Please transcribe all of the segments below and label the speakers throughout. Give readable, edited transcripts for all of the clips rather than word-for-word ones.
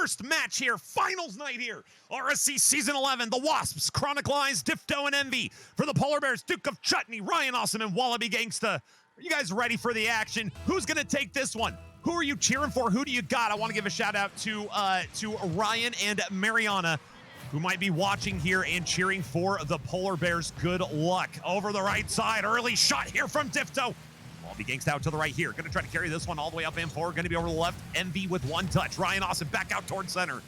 Speaker 1: first match here, finals night here. RSC Season 11, the Wasps, Chronicle Eyes, Difto, and Envy. For the Polar Bears, Duke of Chutney, Ryan Awesome, and Wallaby Gangsta. Are you guys ready for the action? Who's going to take this one? Who are you cheering for? Who do you got? I want to give a shout out to Ryan and Mariana, who might be watching here and cheering for the Polar Bears. Good luck. Over the right side, early shot here from Difto. Wallaby Gangsta out to the right here. Going to try to carry this one all the way up and forward. Going to be over the left. Envy with one touch. Ryan Awesome back out towards center.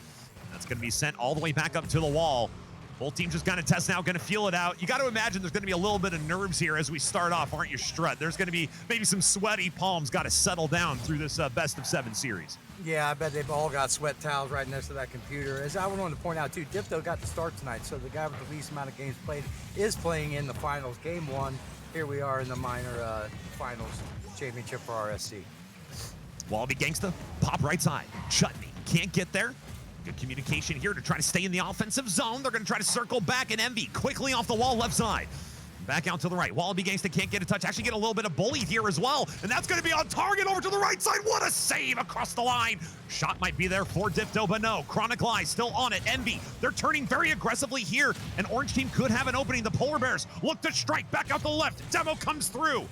Speaker 1: That's going to be sent all the way back up to the wall. Both teams just going to test now, going to feel it out. You got to imagine there's going to be a little bit of nerves here as we start off, aren't you, Strutt? There's going to be maybe some sweaty palms got to settle down through this best of 7 series.
Speaker 2: Yeah, I bet they've all got sweat towels right next to that computer. As I wanted to point out, too, Difto got the start tonight, so the guy with the least amount of games played is playing in the finals. Game 1, here we are in the minor finals championship for RSC.
Speaker 1: Wallaby Gangsta, pop right side. Chutney can't get there. Good communication here to try to stay in the offensive zone. They're going to try to circle back, and Envy quickly off the wall left side. Back out to the right. Wallaby Gangsta can't get a touch. Actually get a little bit of bullied here as well, and that's going to be on target over to the right side. What a save across the line. Shot might be there for Difto, but no. Chronicle Eyes still on it. Envy, they're turning very aggressively here. An orange team could have an opening. The Polar Bears look to strike. Back out the left. Demo comes through.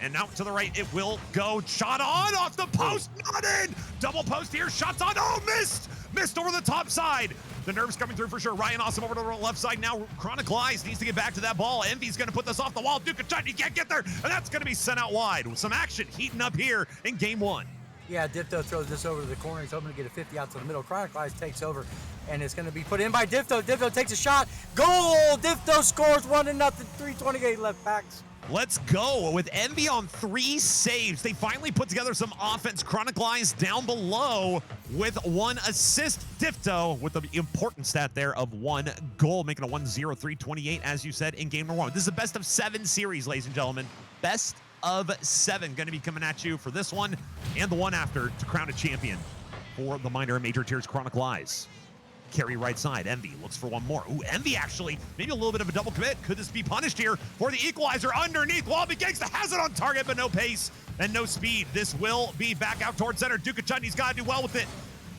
Speaker 1: And out to the right, it will go. Shot on, off the post, not in. Double post here, shots on, oh, missed. Missed over the top side. The nerves coming through for sure. Ryan Awesome over to the left side now. Chronicle Eyes needs to get back to that ball. Envy's going to put this off the wall. Duke of Chutney can't get there, and that's going to be sent out wide. With some action heating up here in game 1.
Speaker 2: Yeah, Difto throws this over to the corner. He's hoping to get a 50 out to the middle. Chronicle Eyes takes over, and it's going to be put in by Difto. Difto takes a shot. Goal! Difto scores 1-0, 3:28 left backs.
Speaker 1: Let's go with Envy on 3 saves. They finally put together some offense. Chronicle Eyes down below with 1 assist. Difto with the important stat there of 1 goal, making a 1-0, 3:28, as you said, in game number 1. This is a best of 7 series, ladies and gentlemen. Best of 7 going to be coming at you for this one and the one after to crown a champion for the minor and major tiers. Chronicle Eyes. Carry right side. Envy looks for one more. Ooh, Envy actually, maybe a little bit of a double commit. Could this be punished here for the equalizer underneath? Wallaby Gangsta has it on target, but no pace and no speed. This will be back out towards center. Duke of Chutney's got to do well with it.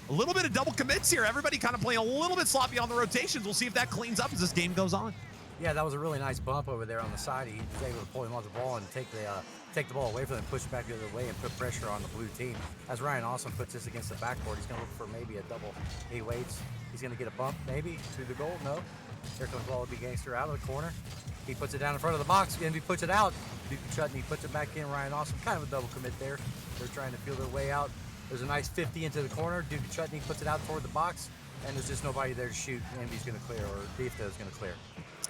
Speaker 1: A little bit of double commits here. Everybody kind of playing a little bit sloppy on the rotations. We'll see if that cleans up as this game goes on.
Speaker 2: Yeah, that was a really nice bump over there on the side. He was able to pull him off the ball and take the ball away from him, push it back the other way, and put pressure on the blue team. As Ryan Awesome puts this against the backboard, he's going to look for maybe a double. He waits. He's going to get a bump, maybe, through the goal. No. Here comes Wallaby Gangster out of the corner. He puts it down in front of the box. Envy puts it out. Duke of Chutney puts it back in. Ryan Awesome, kind of a double commit there. They're trying to feel their way out. There's a nice 50 into the corner. Duke of Chutney puts it out toward the box, and there's just nobody there to shoot. Envy's going to clear, or Difto's going to clear.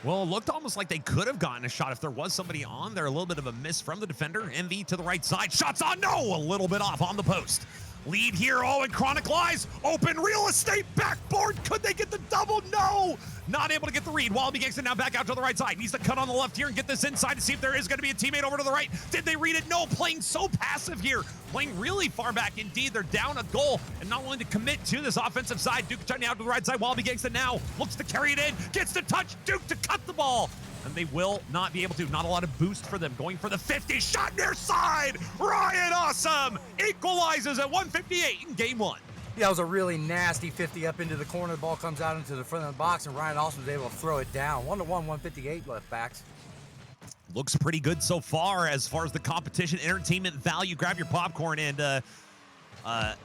Speaker 1: Well, it looked almost like they could have gotten a shot if there was somebody on there. A little bit of a miss from the defender. Envy to the right side. Shots on. No, a little bit off on the post. Lead here. Oh, and Chronicle Eyes. Open real estate backboard. Could they get the double? No. Not able to get the read. Wallaby Gangsta now back out to the right side. Needs to cut on the left here and get this inside to see if there is going to be a teammate over to the right. Did they read it? No. Playing so passive here. Playing really far back indeed. They're down a goal and not willing to commit to this offensive side. Duke Chutney out to the right side. Wallaby Gangsta now looks to carry it in. Gets the touch. Duke to cut the ball. And they will not be able to. Not a lot of boost for them. Going for the 50. Shot near side. Ryan Awesome equalizes at 1:58 in game 1.
Speaker 2: Yeah, it was a really nasty 50 up into the corner. The ball comes out into the front of the box, and Ryan Awesome was able to throw it down. 1-1, 1:58 left backs.
Speaker 1: Looks pretty good so far as the competition, entertainment value. Grab your popcorn and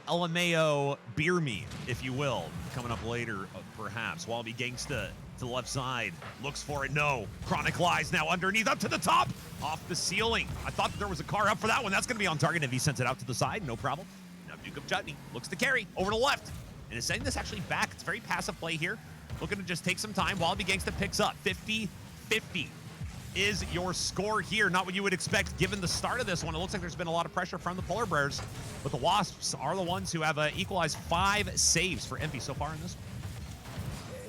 Speaker 1: LMAO beer me, if you will. Coming up later, perhaps. Wallaby Gangsta to the left side. Looks for it. No. Chronicle Eyes now underneath, up to the top. Off the ceiling. I thought there was a car up for that one. That's going to be on target if he sends it out to the side. No problem. Now Duke of Chutney looks to carry over to the left. And is sending this actually back. It's very passive play here. Looking to just take some time. Wallaby Gangsta picks up. 50-50 is your score here. Not what you would expect given the start of this one. It looks like there's been a lot of pressure from the Polar Bears, but the Wasps are the ones who have equalized 5 saves for Envy so far in this one.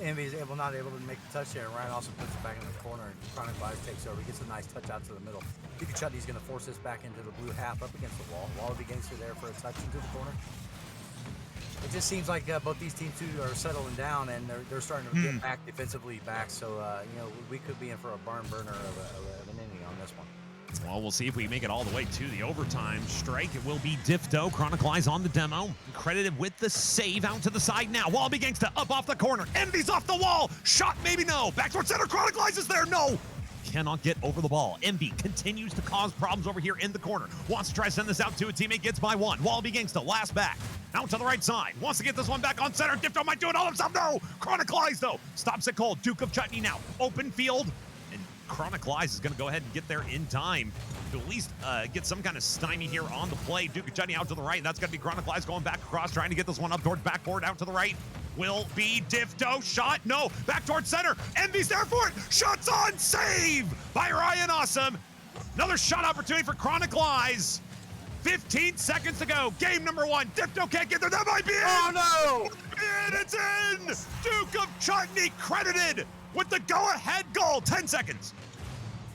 Speaker 2: Envy is not able to make the touch there. Ryan also puts it back in the corner, and Chronicle Eyes takes over. He gets a nice touch out to the middle. Duke of Chutney's going to force this back into the blue half up against the wall. Wallaby Gangster there for a touch into the corner. It just seems like both these teams too are settling down, and they're starting to get back defensively back. So we could be in for a barn burner of an inning on this one.
Speaker 1: Well, we'll see if we make it all the way to the overtime strike. It will be Difto. Chronicle Eyes on the demo. Credited with the save out to the side now. Wallaby Gangsta up off the corner. Envy's off the wall. Shot, maybe no. Back towards center. Chronicle Eyes is there. No. Cannot get over the ball. Envy continues to cause problems over here in the corner. Wants to try to send this out to a teammate. Gets by one. Wallaby Gangsta last back. Out to the right side. Wants to get this one back on center. Difto might do it all himself. No. Chronicle Eyes, though. Stops it cold. Duke of Chutney now. Open field. Chronicle Eyes is going to go ahead and get there in time to at least get some kind of stymie here on the play. Duke of Chutney out to the right. That's going to be Chronicle Eyes going back across, trying to get this one up towards backboard. Out to the right will be Difto. Shot, no. Back towards center. Envy's there for it. Shots on. Save by Ryan Awesome. Another shot opportunity for Chronicle Eyes. 15 seconds to go. Game number one. Difto can't get there. That might be it.
Speaker 2: Oh, no.
Speaker 1: And it's in. Duke of Chutney credited with the go-ahead goal. 10 seconds.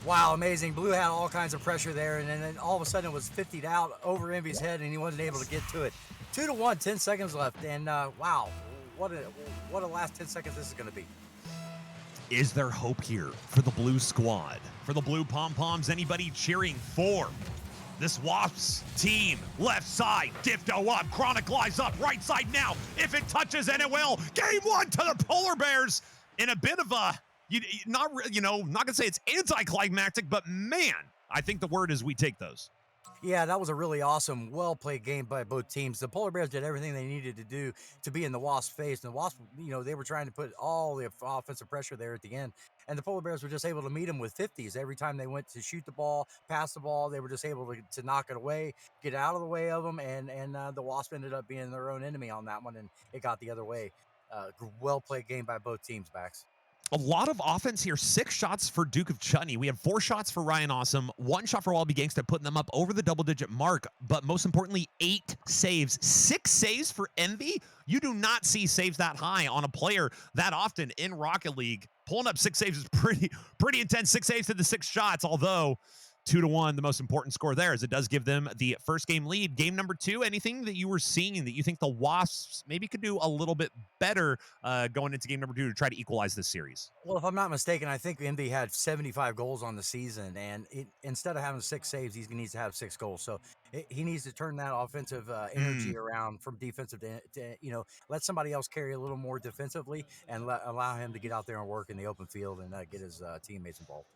Speaker 2: Wow, amazing. Blue had all kinds of pressure there, and then all of a sudden it was 50'd out over Envy's head, and he wasn't able to get to it. 2-1, 10 seconds left, and wow, what a last 10 seconds this is going to be.
Speaker 1: Is there hope here for the blue squad? For the blue pom-poms? Anybody cheering for this Wasps team? Left side, Difto up, Chronicle Eyes up, right side now. If it touches, and it will. Game one to the Polar Bears in a bit of a, not gonna say it's anticlimactic, but man, I think the word is we take those.
Speaker 2: Yeah, that was a really awesome, well-played game by both teams. The Polar Bears did everything they needed to do to be in the Wasps' face. And the Wasps, they were trying to put all the offensive pressure there at the end. And the Polar Bears were just able to meet them with 50s. Every time they went to shoot the ball, pass the ball, they were just able to knock it away, get out of the way of them. And the Wasps ended up being their own enemy on that one, and it got the other way. Well-played game by both teams, Bax.
Speaker 1: A lot of offense here. 6 shots for Duke of Chutney. We had 4 shots for Ryan Awesome, 1 shot for Wallaby Gangsta, putting them up over the double-digit mark. But most importantly, 8 saves. 6 saves for Envy. You do not see saves that high on a player that often in Rocket League. Pulling up 6 saves is pretty intense. 6 saves to the 6 shots, although 2-1, the most important score there, as it does give them the first game lead. Game number 2, anything that you were seeing that you think the Wasps maybe could do a little bit better going into game number 2 to try to equalize this series?
Speaker 2: Well, if I'm not mistaken, I think Envy had 75 goals on the season, and instead of having 6 saves, he needs to have 6 goals. So he needs to turn that offensive energy around from defensive to let somebody else carry a little more defensively and allow him to get out there and work in the open field and get his teammates involved.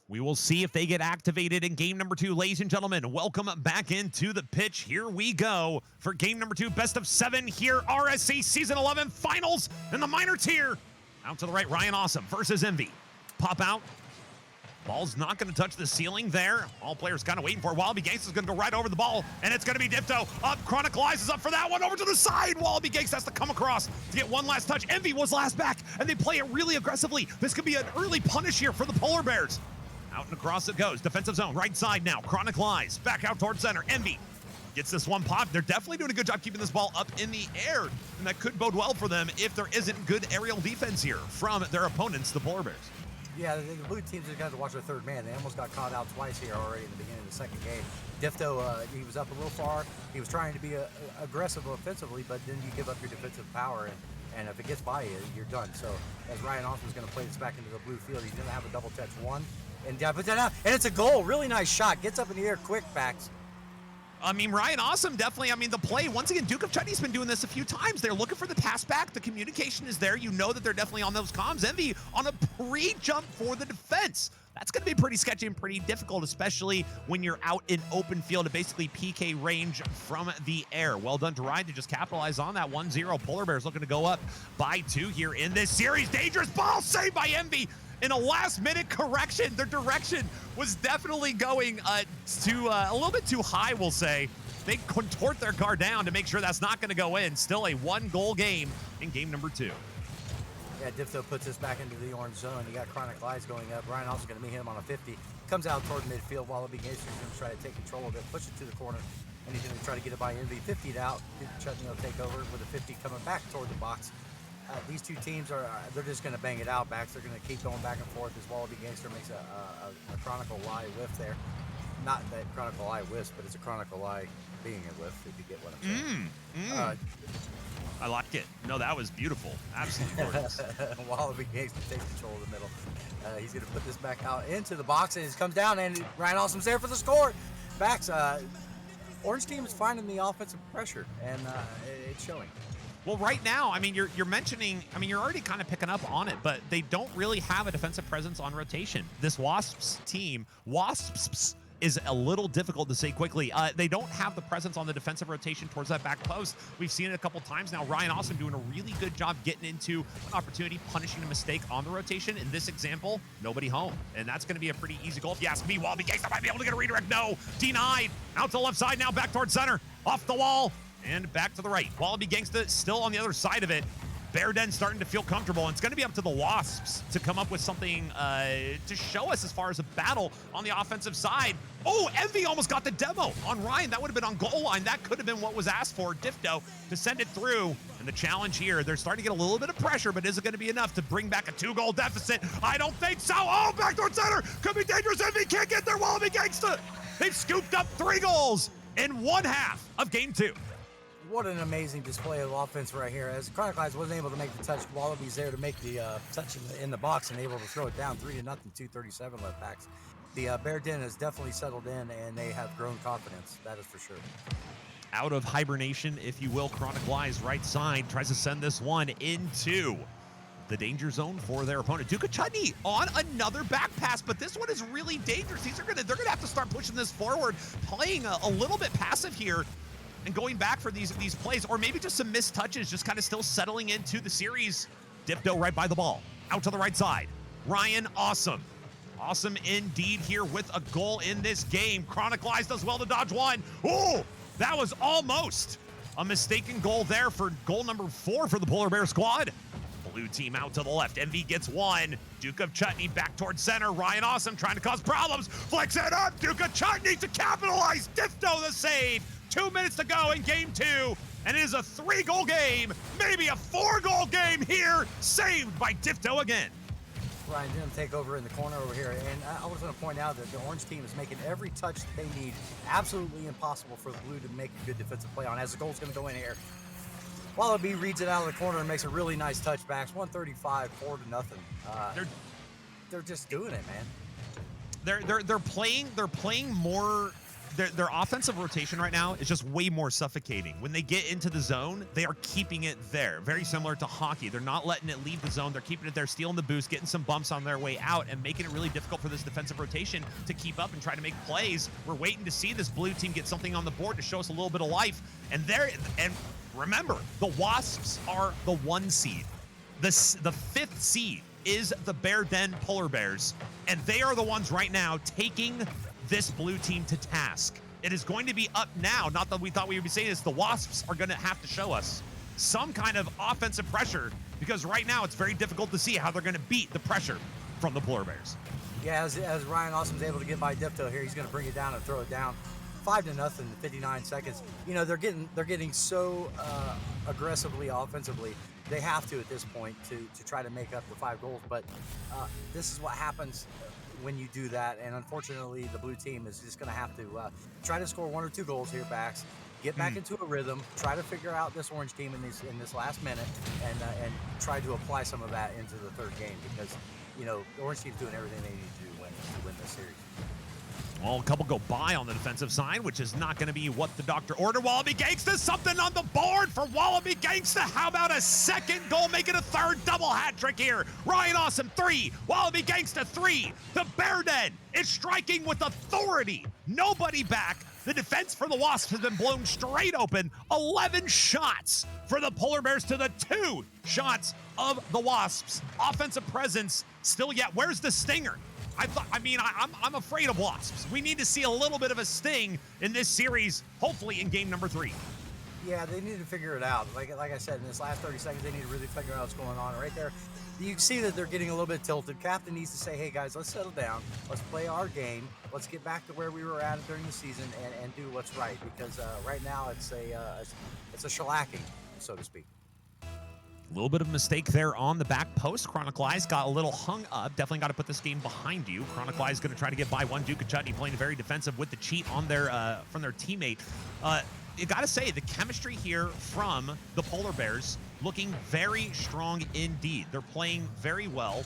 Speaker 1: We will see if they get activated in game number 2. Ladies and gentlemen, welcome back into the pitch. Here we go for game number 2, best of 7 here, RSC Season 11 Finals in the minor tier. Out to the right, Ryan Awesome versus Envy. Pop out. Ball's not going to touch the ceiling there. All players kind of waiting for it. Wallaby Gangsta's going to go right over the ball, and it's going to be Difto. Up, Chronicle Eyes is up for that one. Over to the side. Wallaby Gangsta has to come across to get one last touch. Envy was last back, and they play it really aggressively. This could be an early punish here for the Polar Bears. Out and across it goes. Defensive zone, right side now. Chronicle Eyes back out towards center. Envy gets this one pop. They're definitely doing a good job keeping this ball up in the air, and that could bode well for them if there isn't good aerial defense here from their opponents, the Polar Bears.
Speaker 2: Yeah, the blue teams just got to watch their third man. They almost got caught out twice here already in the beginning of the second game. Difto, he was up a little far. He was trying to be aggressive offensively, but then you give up your defensive power, and if it gets by you, you're done. So as Ryan Awesome is going to play this back into the blue field, he's going to have a double touch one. And puts that out, and it's a goal. Really nice shot. Gets up in the air quick, Bax.
Speaker 1: I mean, Ryan Awesome definitely, the play, once again, Duke of Chutney's been doing this a few times. They're looking for the pass back. The communication is there. You know that they're definitely on those comms. Envy on a pre-jump for the defense. That's going to be pretty sketchy and pretty difficult, especially when you're out in open field at basically PK range from the air. Well done to Ryan to just capitalize on that 1-0. Polar Bears looking to go up by 2 here in this series. Dangerous ball saved by Envy. In a last-minute correction, their direction was definitely going to a little bit too high, we'll say. They contort their guard down to make sure that's not going to go in. Still a 1-goal game in game number 2.
Speaker 2: Yeah, Difto puts this back into the orange zone. You got Chronicle Eyes going up. Ryan also going to meet him on a 50. Comes out toward midfield. Wallaby Gangsta is going to try to take control of it, push it to the corner, and he's going to try to get it by Envy. 50'd out. Chutney will take over with a 50 coming back toward the box. These two teams they're just going to bang it out, Bax. They're going to keep going back and forth as Wallaby Gangster makes a Chronicle Eye whiff there. Not that Chronicle Eye whiffs, but it's a Chronicle Eye being a whiff, if you get what I'm saying.
Speaker 1: I like it. No, that was beautiful. Absolutely gorgeous.
Speaker 2: Wallaby Gangsta takes control of the middle. He's going to put this back out into the box, and it comes down, and Ryan Awesome's there for the score. Backs, Orange team is finding the offensive pressure, and it's showing.
Speaker 1: Well, right now, I mean, you're mentioning, I mean, you're already kind of picking up on it, but they don't really have a defensive presence on rotation. This Wasps team, Wasps is a little difficult to say quickly. They don't have the presence on the defensive rotation towards that back post. We've seen it a couple times now. Ryan Awesome doing a really good job getting into an opportunity, punishing a mistake on the rotation. In this example, nobody home. And that's going to be a pretty easy goal. If you ask me, Wallaby Gangsta might be able to get a redirect. No, denied. Out to the left side now, back towards center. Off the wall and back to the right. Wallaby Gangsta still on the other side of it. Bear Den starting to feel comfortable, and it's going to be up to the Wasps to come up with something to show us as far as a battle on the offensive side. Oh, Envy almost got the demo on Ryan. That would have been on goal line. That could have been what was asked for. Difto to send it through. And the challenge here, they're starting to get a little bit of pressure, but is it going to be enough to bring back a 2-goal deficit? I don't think so. Oh, backdoor center. Could be dangerous. Envy can't get there. Wallaby Gangsta. They've scooped up 3 goals in 1/2 of game 2.
Speaker 2: What an amazing display of offense right here. As Chronic Eyes wasn't able to make the touch, Wallaby's there to make the touch in the box and able to throw it down 3-0, 2:37 left backs. The Bear Den has definitely settled in, and they have grown confidence. That is for sure.
Speaker 1: Out of hibernation, if you will, Chronic Eyes right side tries to send this one into the danger zone for their opponent. Duca Chutney on another back pass, but this one is really dangerous. They're gonna have to start pushing this forward, playing a little bit passive here, and going back for these plays, or maybe just some missed touches, just kind of still settling into the series. Dipto right by the ball, out to the right side. Ryan Awesome. Awesome indeed here with a goal in this game. Chronic Eyes does well to dodge one. Oh, that was almost a mistaken goal there for goal number 4 for the Polar Bear squad. Blue team out to the left. MV gets one. Duke of Chutney back towards center. Ryan Awesome trying to cause problems. Flicks it up. Duke of Chutney to capitalize. Difto the save. 2 minutes to go in game 2, and it is a 3-goal game, maybe a 4-goal game here, saved by Difto again.
Speaker 2: Ryan didn't take over in the corner over here, and I was going to point out that the Orange team is making every touch that they need absolutely impossible for the Blue to make a good defensive play on, as the goal's going to go in here. Wallaby reads it out of the corner and makes a really nice touchbacks, 135, 4-0. They're just doing it, man.
Speaker 1: They're playing more. Their offensive rotation right now is just way more suffocating. When they get into the zone, they are keeping it there. Very similar to hockey. They're not letting it leave the zone. They're keeping it there, stealing the boost, getting some bumps on their way out, and making it really difficult for this defensive rotation to keep up and try to make plays. We're waiting to see this Blue team get something on the board to show us a little bit of life. And remember, the Wasps are the 1 seed. The 5th seed is the Bear Den Polar Bears, and they are the ones right now taking this Blue team to task. It is going to be up now, not that we thought we would be saying this, the Wasps are going to have to show us some kind of offensive pressure, because right now it's very difficult to see how they're going to beat the pressure from the Polar Bears.
Speaker 2: Yeah, as Ryan Awesome's able to get by Difto here, he's going to bring it down and throw it down. 5-0 in 59 seconds. You know, they're getting so aggressively offensively. They have to at this point to try to make up the 5 goals, but this is what happens when you do that, and unfortunately the Blue team is just going to have to try to score 1 or 2 goals here, backs, get back into a rhythm, try to figure out this Orange team in this last minute, and try to apply some of that into the 3rd game, because you know the Orange team's doing everything they need to do to win this series.
Speaker 1: Well, a couple go by on the defensive side, which is not going to be what the doctor ordered. Wallaby Gangsta, something on the board for Wallaby Gangsta. How about a 2nd goal, make it a 3rd double hat trick here. Ryan Awesome, 3. Wallaby Gangsta, 3. The Bear Den is striking with authority. Nobody back. The defense for the Wasps has been blown straight open. 11 shots for the Polar Bears to the 2 shots of the Wasps. Offensive presence still yet. Where's the stinger? I'm afraid of Wasps. We need to see a little bit of a sting in this series, hopefully in game number 3.
Speaker 2: Yeah, they need to figure it out. Like I said, in this last 30 seconds, they need to really figure out what's going on. Right there, you can see that they're getting a little bit tilted. Captain needs to say, hey guys, let's settle down. Let's play our game. Let's get back to where we were at during the season and do what's right, because right now it's a shellacking, so to speak.
Speaker 1: A little bit of a mistake there on the back post. Chronic Eyes got a little hung up. Definitely got to put this game behind you. Chronic Eyes going to try to get by one. Duke of Chutney playing very defensive with the cheat on their from their teammate. you got to say, the chemistry here from the Polar Bears looking very strong indeed. They're playing very well.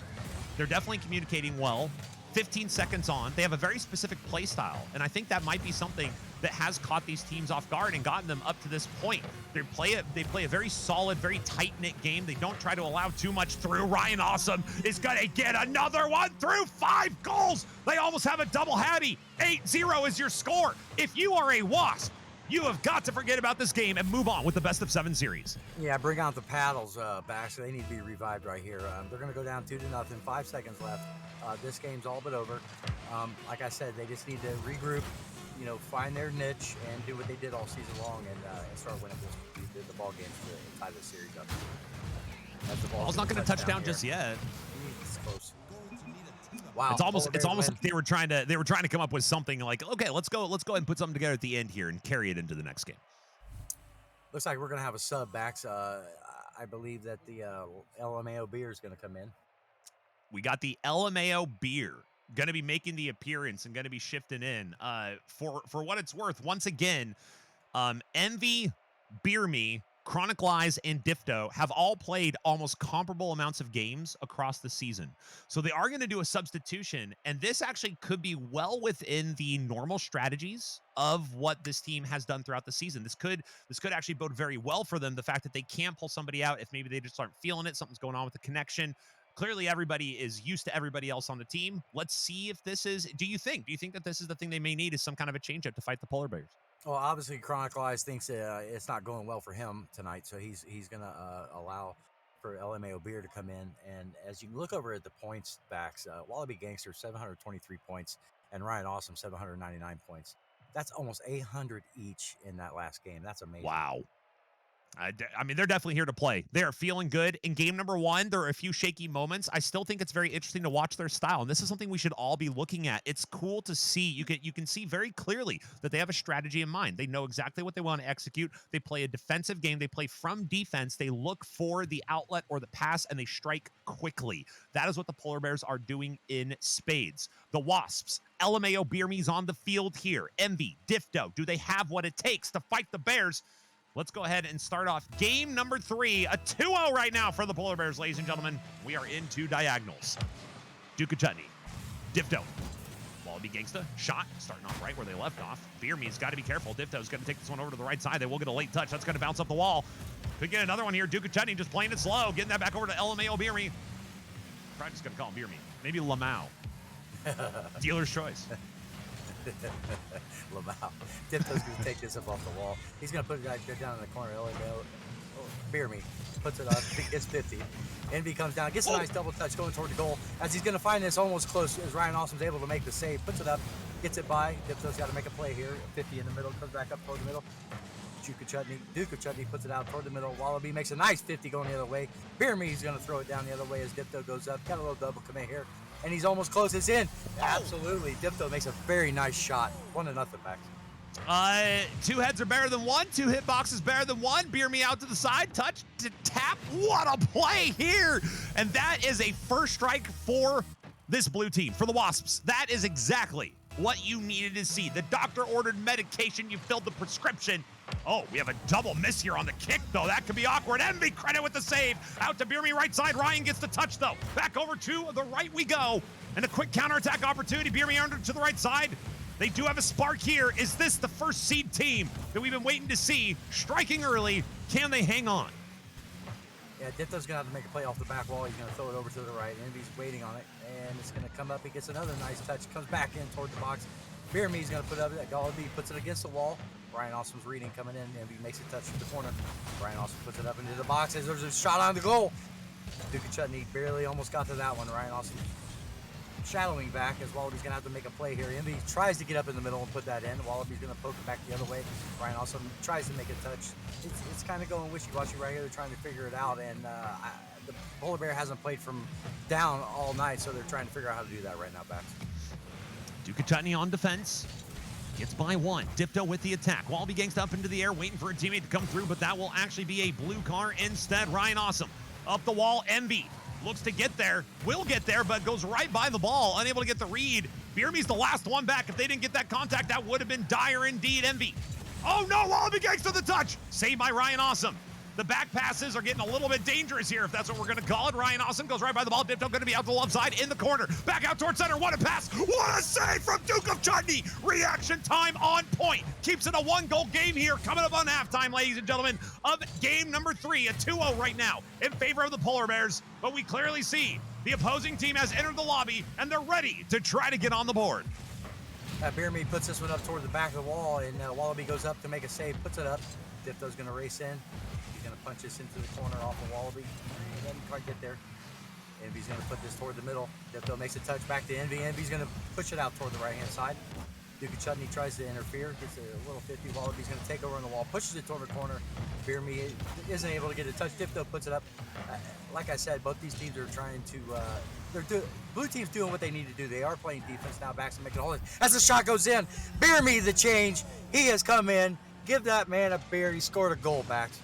Speaker 1: They're definitely communicating well. 15 seconds on. They have a very specific play style, and I think that might be something that has caught these teams off guard and gotten them up to this point. They play a very solid, very tight-knit game. They don't try to allow too much through. Ryan Awesome is going to get another one through. 5 goals. They almost have a double habby. 8-0 is your score. If you are a Wasp, you have got to forget about this game and move on with the best of 7 series.
Speaker 2: Yeah, bring out the paddles back, so they need to be revived right here. They're going to go down 2-0, 5 seconds left. This game's all but over. Like I said, they just need to regroup, find their niche and do what they did all season long and start winning the ball games to tie the series up.
Speaker 1: Ball's not going to touch down just yet.
Speaker 2: It's close. Wow.
Speaker 1: It's almost like they were trying to come up with something like, okay, let's go ahead and put something together at the end here and carry it into the next game.
Speaker 2: Looks like we're going to have a sub backs. I believe that the LMAO beer is going to come in.
Speaker 1: We got the LMAO beer going to be making the appearance and going to be shifting in. For what it's worth, once again, Envy, Beer Me, Chronic Lies, and Difto have all played almost comparable amounts of games across the season. So they are going to do a substitution, and this actually could be well within the normal strategies of what this team has done throughout the season. This could actually bode very well for them, the fact that they can pull somebody out if maybe they just aren't feeling it, something's going on with the connection. Clearly, everybody is used to everybody else on the team. Let's see if this is... Do you think that this is the thing they may need, is some kind of a change-up to fight the Polar Bears?
Speaker 2: Well, obviously, Chronic Lies thinks it's not going well for him tonight, so he's going to allow for LMAO Beer to come in. And as you look over at the points backs, Wallaby Gangster, 723 points, and Ryan Awesome, 799 points. That's almost 800 each in that last game. That's amazing.
Speaker 1: Wow. I mean, they're definitely here to play. They are feeling good. In game number 1, there are a few shaky moments. I still think it's very interesting to watch their style, and this is something we should all be looking at. It's cool to see. You can see very clearly that they have a strategy in mind. They know exactly what they want to execute. They play a defensive game. They play from defense. They look for the outlet or the pass, and they strike quickly. That is what the Polar Bears are doing in spades. The Wasps, LMAO Beer Me's on the field here. Envy, Difto, do they have what it takes to fight the Bears? Let's go ahead and start off game number 3, a 2-0 right now for the Polar Bears, ladies and gentlemen. We are into diagonals. Duke of Chutney, Difto, Wallaby Gangsta, shot, starting off right where they left off. Beer Me's got to be careful. Difto's going to take this one over to the right side. They will get a late touch. That's going to bounce up the wall. Could get another one here. Duke of Chutney just playing it slow, getting that back over to LMAO Beer Me. Probably just going to call him Beer Me. Maybe Lamau. Dealer's choice.
Speaker 2: Lamau. Difto's going to take this up off the wall. He's going to put it down in the corner. Beer Me puts it up. Gets 50. Envy comes down. Gets a nice double touch going toward the goal. As he's going to find this almost close, as Ryan Awesome's able to make the save. Puts it up. Gets it by. Difto's got to make a play here. 50 in the middle. Comes back up toward the middle. Duke of Chutney puts it out toward the middle. Wallaby makes a nice 50 going the other way. Beer Me is going to throw it down the other way as Difto goes up. Got a little double commit here. And he's almost close. It's in. Absolutely. Difto makes a very nice shot. 1-0 back.
Speaker 1: 2 heads are better than 1. 2 hit boxes better than 1. Beer Me out to the side. Touch to tap. What a play here. And that is a first strike for this blue team, for the Wasps. That is exactly what you needed to see. The doctor ordered medication. You filled the prescription. Oh, we have a double miss here on the kick, though. That could be awkward. Envy credit with the save. Out to Beer Me right side. Ryan gets the touch, though. Back over to the right we go. And a quick counterattack opportunity. Beer Me under to the right side. They do have a spark here. Is this the first seed team that we've been waiting to see? Striking early. Can they hang on?
Speaker 2: Yeah, Difto's going to have to make a play off the back wall. He's going to throw it over to the right. Envy's waiting on it. And it's going to come up. He gets another nice touch. Comes back in toward the box. Beer Me's going to put it up. Wallaby puts it against the wall. Ryan Awesome's reading coming in. Envy makes a touch to the corner. Ryan Awesome puts it up into the box as there's a shot on the goal. Duke of Chutney barely almost got to that one. Ryan Awesome shadowing back as Wallaby's going to have to make a play here. Envy tries to get up in the middle and put that in. Wallaby's going to poke it back the other way. Ryan Awesome tries to make a touch. It's kind of going wishy-washy right here. They're trying to figure it out. And the Polar Bear hasn't played from down all night, so they're trying to figure out how to do that right now, Bax.
Speaker 1: Duke of Chutney on defense. Gets by 1. Difto with the attack. Wallaby Gangsta up into the air, waiting for a teammate to come through, but that will actually be a blue car instead. Ryan Awesome up the wall. Envy looks to get there. Will get there, but goes right by the ball. Unable to get the read. Beer Me's the last one back. If they didn't get that contact, that would have been dire indeed. Envy Oh no, Wallaby Gangsta the touch. Saved by Ryan Awesome. The back passes are getting a little bit dangerous here, if that's what we're going to call it. Ryan Awesome goes right by the ball. Dipto going to be out to the left side in the corner. Back out towards center. What a pass. What a save from Duke of Chutney. Reaction time on point. Keeps it a 1-goal game here. Coming up on halftime, ladies and gentlemen, of game number 3. A 2-0 right now in favor of the Polar Bears. But we clearly see the opposing team has entered the lobby, and they're ready to try to get on the board.
Speaker 2: Beer Meat puts this one up toward the back of the wall, and Wallaby goes up to make a save, puts it up. Dipto's going to race in. He's going to punch this into the corner off of Wallaby. He doesn't quite get there. Envy's going to put this toward the middle. Dipto makes a touch back to Envy. Envy's going to push it out toward the right-hand side. Duke of Chutney tries to interfere, gets a little 50. Wallaby's going to take over on the wall, pushes it toward the corner. Beer Meat isn't able to get a touch. Dipto puts it up. Like I said, both these teams are trying to, blue team's doing what they need to do. They are playing defense now, backs and making a hold. As the shot goes in, Beer Meat the change. He has come in. Give that man a beer. He scored a goal, Bax.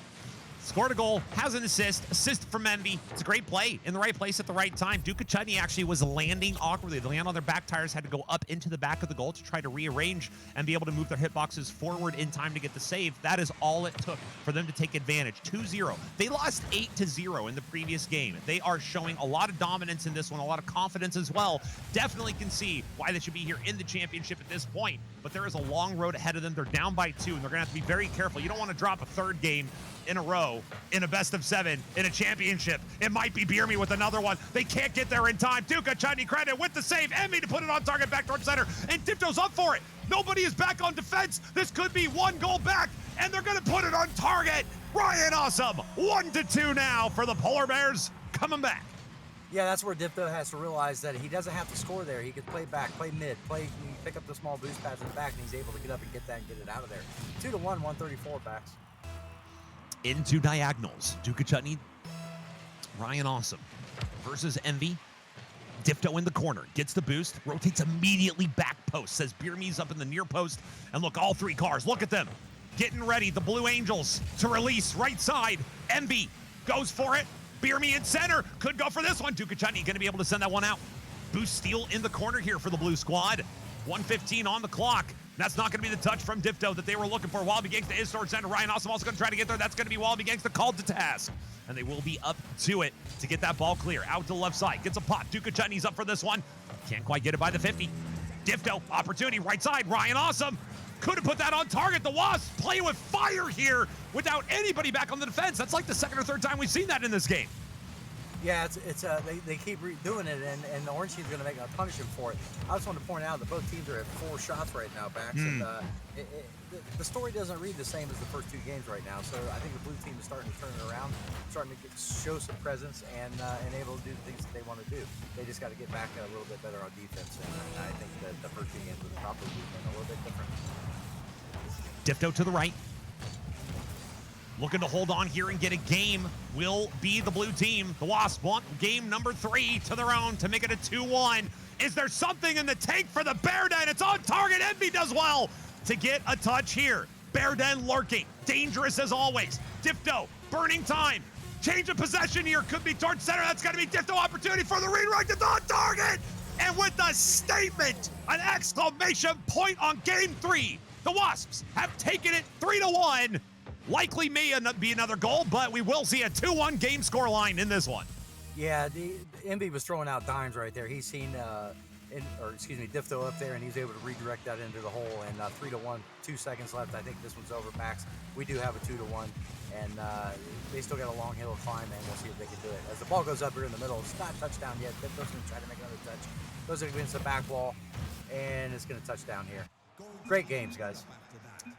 Speaker 1: Scored a goal, has an assist from Envy. It's a great play in the right place at the right time. Duke of Chutney actually was landing awkwardly. They land on their back tires, had to go up into the back of the goal to try to rearrange and be able to move their hitboxes forward in time to get the save. That is all it took for them to take advantage. 2-0. They lost 8-0 in the previous game. They are showing a lot of dominance in this one, a lot of confidence as well. Definitely can see why they should be here in the championship at this point, but there is a long road ahead of them. They're down by 2, and they're going to have to be very careful. You don't want to drop a third game in a row in a best of 7 in a championship. It might be Beer Me with another one. They can't get there in time. Duke of Chutney credit with the save. Envy to put it on target back towards center, and Dipto's up for it. Nobody is back on defense. This could be 1 goal back, and they're going to put it on target. Ryan Awesome, 1-2 now for the Polar Bears, coming back.
Speaker 2: Yeah, that's where Dipto has to realize that he doesn't have to score there. He can play back, play mid, pick up the small boost pass in the back, and he's able to get up and get that and get it out of there. 2-1, 134 backs.
Speaker 1: Into diagonals. Duke of Chutney, Ryan Awesome versus Envy. Dipto in the corner, gets the boost, rotates immediately back post, says Beer Me's up in the near post, and look, all 3 cars, look at them, getting ready, the Blue Angels to release right side. Envy goes for it, Beer Me in center, could go for this one. Duke of Chutney going to be able to send that one out. Boost steal in the corner here for the Blue squad. 1:15 on the clock. That's not going to be the touch from Dipto that they were looking for. Wallaby Gangsta is towards center. Ryan Awesome also going to try to get there. That's going to be Wallaby Gangsta called to task. And they will be up to it to get that ball clear. Out to the left side. Gets a pot. Duke of Chutney's up for this one. Can't quite get it by the 50. Dipto, opportunity, right side. Ryan Awesome could have put that on target. The Wasps playing with fire here without anybody back on the defense. That's like the 2nd or 3rd time we've seen that in this game.
Speaker 2: Yeah, they keep doing it, and the orange team's going to make a punish him for it. I just want to point out that both teams are at 4 shots right now, Bax, and the story doesn't read the same as the first 2 games right now. So I think the blue team is starting to turn it around, starting to show some presence, and able to do the things that they want to do. They just got to get back a little bit better on defense, and I think that the first 2 games would probably been a little bit different.
Speaker 1: Dipto to the right. Looking to hold on here and get a game will be the blue team. The Wasps want game number 3 to their own to make it a 2-1. Is there something in the tank for the Bear Den? It's on target. Envy does well to get a touch here. Bear Den lurking. Dangerous as always. Dipto, burning time. Change of possession here. Could be towards center. That's going to be Dipto opportunity for the redirect. It's on target. And with a statement, an exclamation point on game 3. The Wasps have taken it 3-1. Likely may be another goal, but we will see a 2-1 game scoreline in this one.
Speaker 2: Yeah, Envy was throwing out dimes right there. He's seen, Dipto up there, and he's able to redirect that into the hole. And 3-1, 2 seconds left. I think this one's over, Max. We do have a 2-1, and they still got a long hill to climb, and we'll see if they can do it. As the ball goes up here in the middle, it's not a touchdown yet. Dipto's going to try to make another touch. Goes against the back wall, and it's going to touch down here. Great games, guys.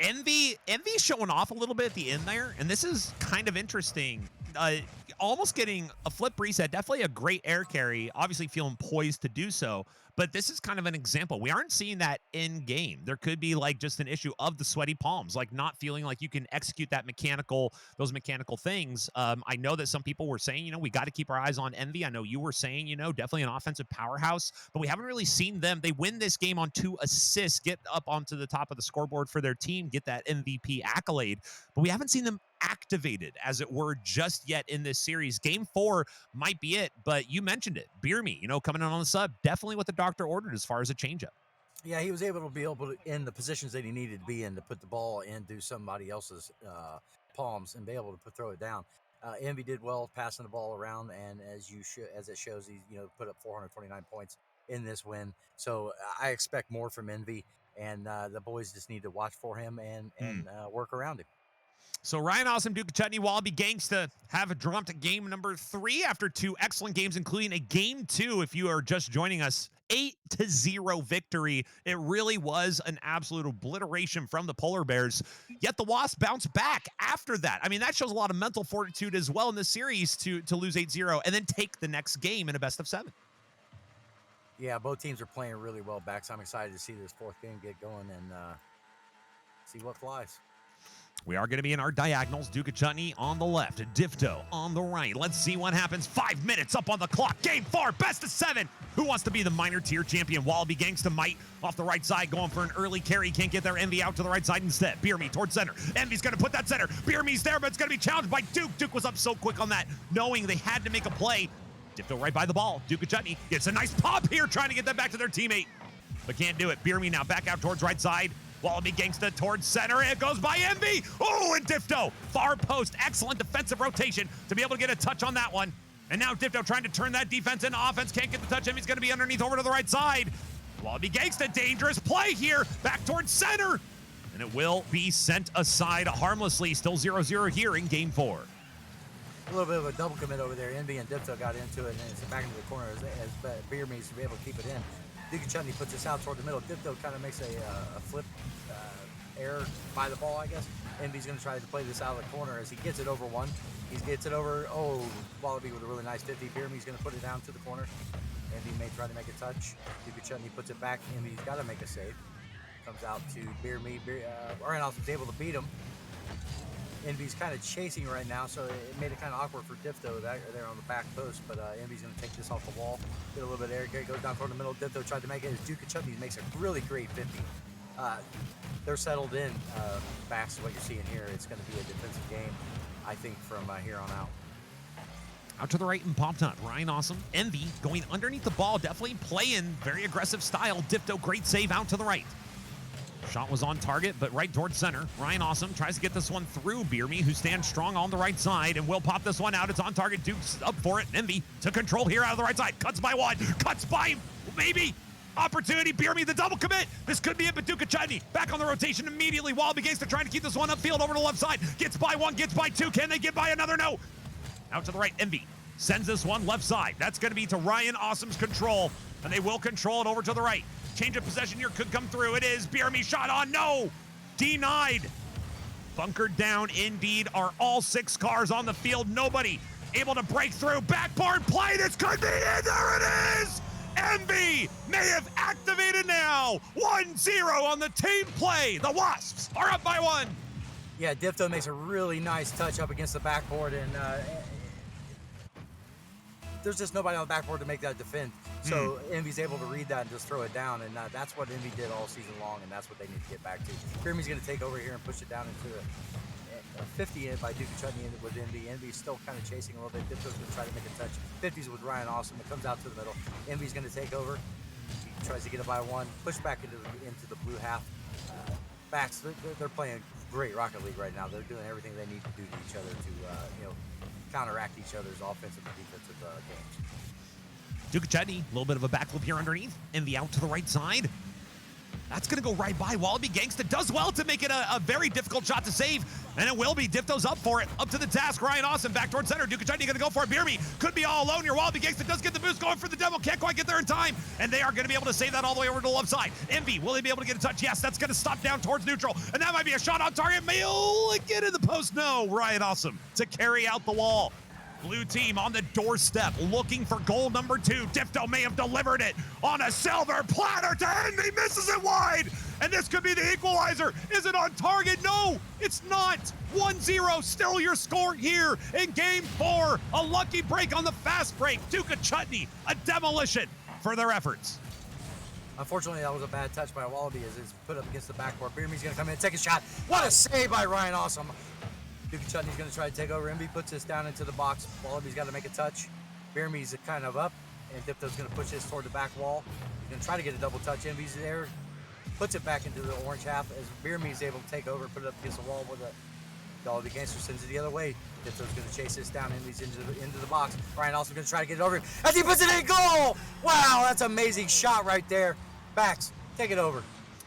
Speaker 1: Envy showing off a little bit at the end there, and this is kind of interesting. Almost getting a flip reset, definitely a great air carry, obviously feeling poised to do so, but this is kind of an example. We aren't seeing that in game. There could be like just an issue of the sweaty palms, like not feeling like you can execute those mechanical things. I know that some people were saying, we got to keep our eyes on Envy. I know you were saying, definitely an offensive powerhouse, but we haven't really seen them. They win this game on 2 assists, get up onto the top of the scoreboard for their team, get that MVP accolade, but we haven't seen them activated, as it were, just yet in this series. Game 4 might be it, but you mentioned it. Beer Me, coming in on the sub, definitely what the doctor ordered as far as a changeup.
Speaker 2: Yeah, he was able to in the positions that he needed to be in to put the ball into somebody else's palms and be able to throw it down. Envy did well passing the ball around, and as it shows, he put up 429 points in this win. So I expect more from Envy, and the boys just need to watch for him and work around him.
Speaker 1: So Ryan Awesome, Duke Chutney, Wallaby Gangsta have dropped game number 3 after 2 excellent games, including a game 2. If you are just joining us, 8-0 victory. It really was an absolute obliteration from the Polar Bears. Yet the Wasps bounced back after that. I mean, that shows a lot of mental fortitude as well in the series to lose 8-0 and then take the next game in a best of 7.
Speaker 2: Yeah, both teams are playing really well back, so I'm excited to see this 4th game get going and see what flies.
Speaker 1: We are going to be in our diagonals. Duke Chutney on the left, Difto on the right. Let's see what happens. 5 minutes up on the clock. Game 4, best of 7. Who wants to be the minor tier champion? Wallaby Gangsta Might off the right side, going for an early carry. Can't get there. Envy out to the right side instead. Beer Me towards center. Envy's going to put that center. Beer Me's there, but it's going to be challenged by Duke. Duke was up so quick on that, knowing they had to make a play. Difto right by the ball. Duke Chutney gets a nice pop here, trying to get that back to their teammate, but can't do it. Beer Me now back out towards right side. Wallaby Gangsta towards center. It goes by Envy. Oh, and Difto. Far post. Excellent defensive rotation to be able to get a touch on that one. And now Difto trying to turn that defense into offense. Can't get the touch. Envy's going to be underneath over to the right side. Wallaby Gangsta, dangerous play here. Back towards center. And it will be sent aside harmlessly. Still 0-0 here in game 4.
Speaker 2: A little bit of a double commit over there. Envy and Difto got into it, and it's back into the corner as Beer needs to be able to keep it in. Duke Chutney puts this out toward the middle. Difto kind of makes a flip error by the ball, I guess. Envy's going to try to play this out of the corner as he gets it over one. He gets it over, Wallaby with a really nice 50. Beerme's going to put it down to the corner. Envy may try to make a touch. Duke Chutney puts it back. Envy's got to make a save. Comes out to Beerme. Ryan was able to beat him. Envy's kind of chasing right now, so it made it kind of awkward for Difto there on the back post, but Envy's going to take this off the wall, get a little bit of air, goes down toward the middle. Difto tried to make it as Duke Chutney makes a really great 50. They're settled in, backs what you're seeing here. It's going to be a defensive game, I think, from here on out.
Speaker 1: Out to the right and popped up. Ryan Awesome. Envy going underneath the ball, definitely playing very aggressive style. Difto, great save out to the right. Shot was on target, but right towards center. Ryan Awesome tries to get this one through Beerme, who stands strong on the right side, and will pop this one out. It's on target. Duke's up for it. Envy to control here out of the right side. Cuts by one. Cuts by maybe. Opportunity. Beerme the double commit. This could be it, but Duke Chutney back on the rotation immediately. Wallaby Gangsta trying to keep this one upfield over to the left side. Gets by one, gets by two. Can they get by another? No. Out to the right. Envy sends this one left side. That's going to be to Ryan Awesome's control, and they will control it over to the right. Change of possession here could come through. It is. Beerme shot on. No. Denied. Bunkered down indeed are all 6 cars on the field. Nobody able to break through. Backboard play. This could be it. There it is. Envy may have activated now. 1-0 on the team play. The Wasps are up by 1.
Speaker 2: Yeah, Difto makes a really nice touch up against the backboard, and there's just nobody on the backboard to make that defend. So Envy's able to read that and just throw it down, and that's what Envy did all season long, and that's what they need to get back to. Beerme's going to take over here and push it down into a 50 in by Duke Chutney with Envy. Envy's still kind of chasing a little bit. Difto's going to try to make a touch. 50's with Ryan Awesome. It comes out to the middle. Envy's going to take over. He tries to get it by one. Push back into the blue half. Backs, they're playing great Rocket League right now. They're doing everything they need to do to each other to counteract each other's offensive and defensive games.
Speaker 1: Duke Chutney, a little bit of a backflip here underneath. Envy out to the right side. That's going to go right by. Wallaby Gangsta does well to make it a very difficult shot to save, and it will be. Difto's up for it. Up to the task. Ryan Awesome back towards center. Duke Chutney going to go for it. Beerme could be all alone here. Wallaby Gangsta does get the boost going for the demo. Can't quite get there in time, and they are going to be able to save that all the way over to the left side. Envy, will he be able to get a touch? Yes, that's going to stop down towards neutral, and that might be a shot on target. May get in the post. No, Ryan Awesome to carry out the wall. Blue team on the doorstep looking for goal number 2. Difto may have delivered it on a silver platter to Envy. Misses it wide. And this could be the equalizer. Is it on target? No, it's not. 1-0. Still your score here in game 4. A lucky break on the fast break. Duke Chutney, a demolition for their efforts.
Speaker 2: Unfortunately, that was a bad touch by Wallaby as it's put up against the backboard. Beerme's going to come in and take a shot. What a save by Ryan Awesome. Duke Chutney's going to try to take over. Envy puts this down into the box. Wallaby's got to make a touch. Beerme's kind of up, and Difto's going to push this toward the back wall. He's going to try to get a double touch. Envy's there. puts it back into the orange half as Beer Me is able to take over, put it up against the wall with a All the gangster sends it the other way. Dipto's going to chase this down and he's into the box. Ryan also going to try to get it over as he puts it in goal. Wow, that's an amazing shot right there. Backs, take it over.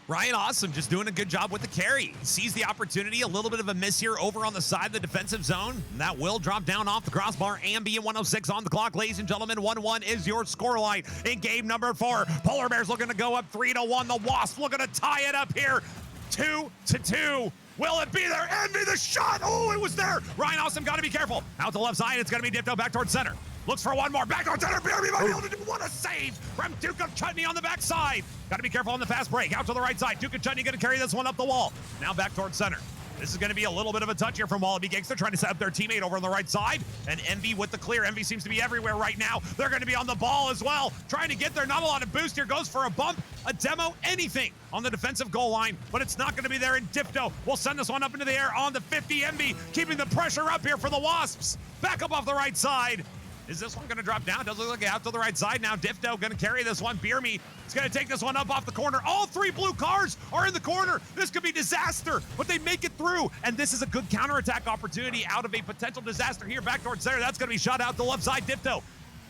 Speaker 1: Ryan Awesome just doing a good job with the carry. Sees the opportunity, a little bit of a miss here over on the side of the defensive zone. That will drop down off the crossbar. Ambi at 106 on the clock. Ladies and gentlemen, 1-1 is your scoreline in game number 4. Polar Bears looking to go up 3-1. The Wasps looking to tie it up here 2-2. Will it be there? Envy the shot. Oh, it was there. Ryan Awesome got to be careful. Out to the left side. It's going to be Dipto back towards center. Looks for one more. Back towards center. Beerby might be able to do. What a save from Duke of Chutney on the backside. Got to be careful on the fast break. Out to the right side. Duke of Chutney going to carry this one up the wall. Now back towards center. This is going to be a little bit of a touch here from Wallaby Gangster trying to set up their teammate over on the right side. And Envy with the clear. Envy seems to be everywhere right now. They're going to be on the ball as well. Trying to get there. Not a lot of boost here. Goes for a bump, a demo, anything on the defensive goal line. But it's not going to be there. And Dipto will send this one up into the air on the 50. Envy keeping the pressure up here for the Wasps. Back up off the right side. Is this one going to drop down? Doesn't look like out to the right side now. Dipto going to carry this one. Beer Me is going to take this one up off the corner. All 3 blue cars are in the corner. This could be disaster, but they make it through. And this is a good counterattack opportunity out of a potential disaster here back towards there. That's going to be shot out the left side. Dipto.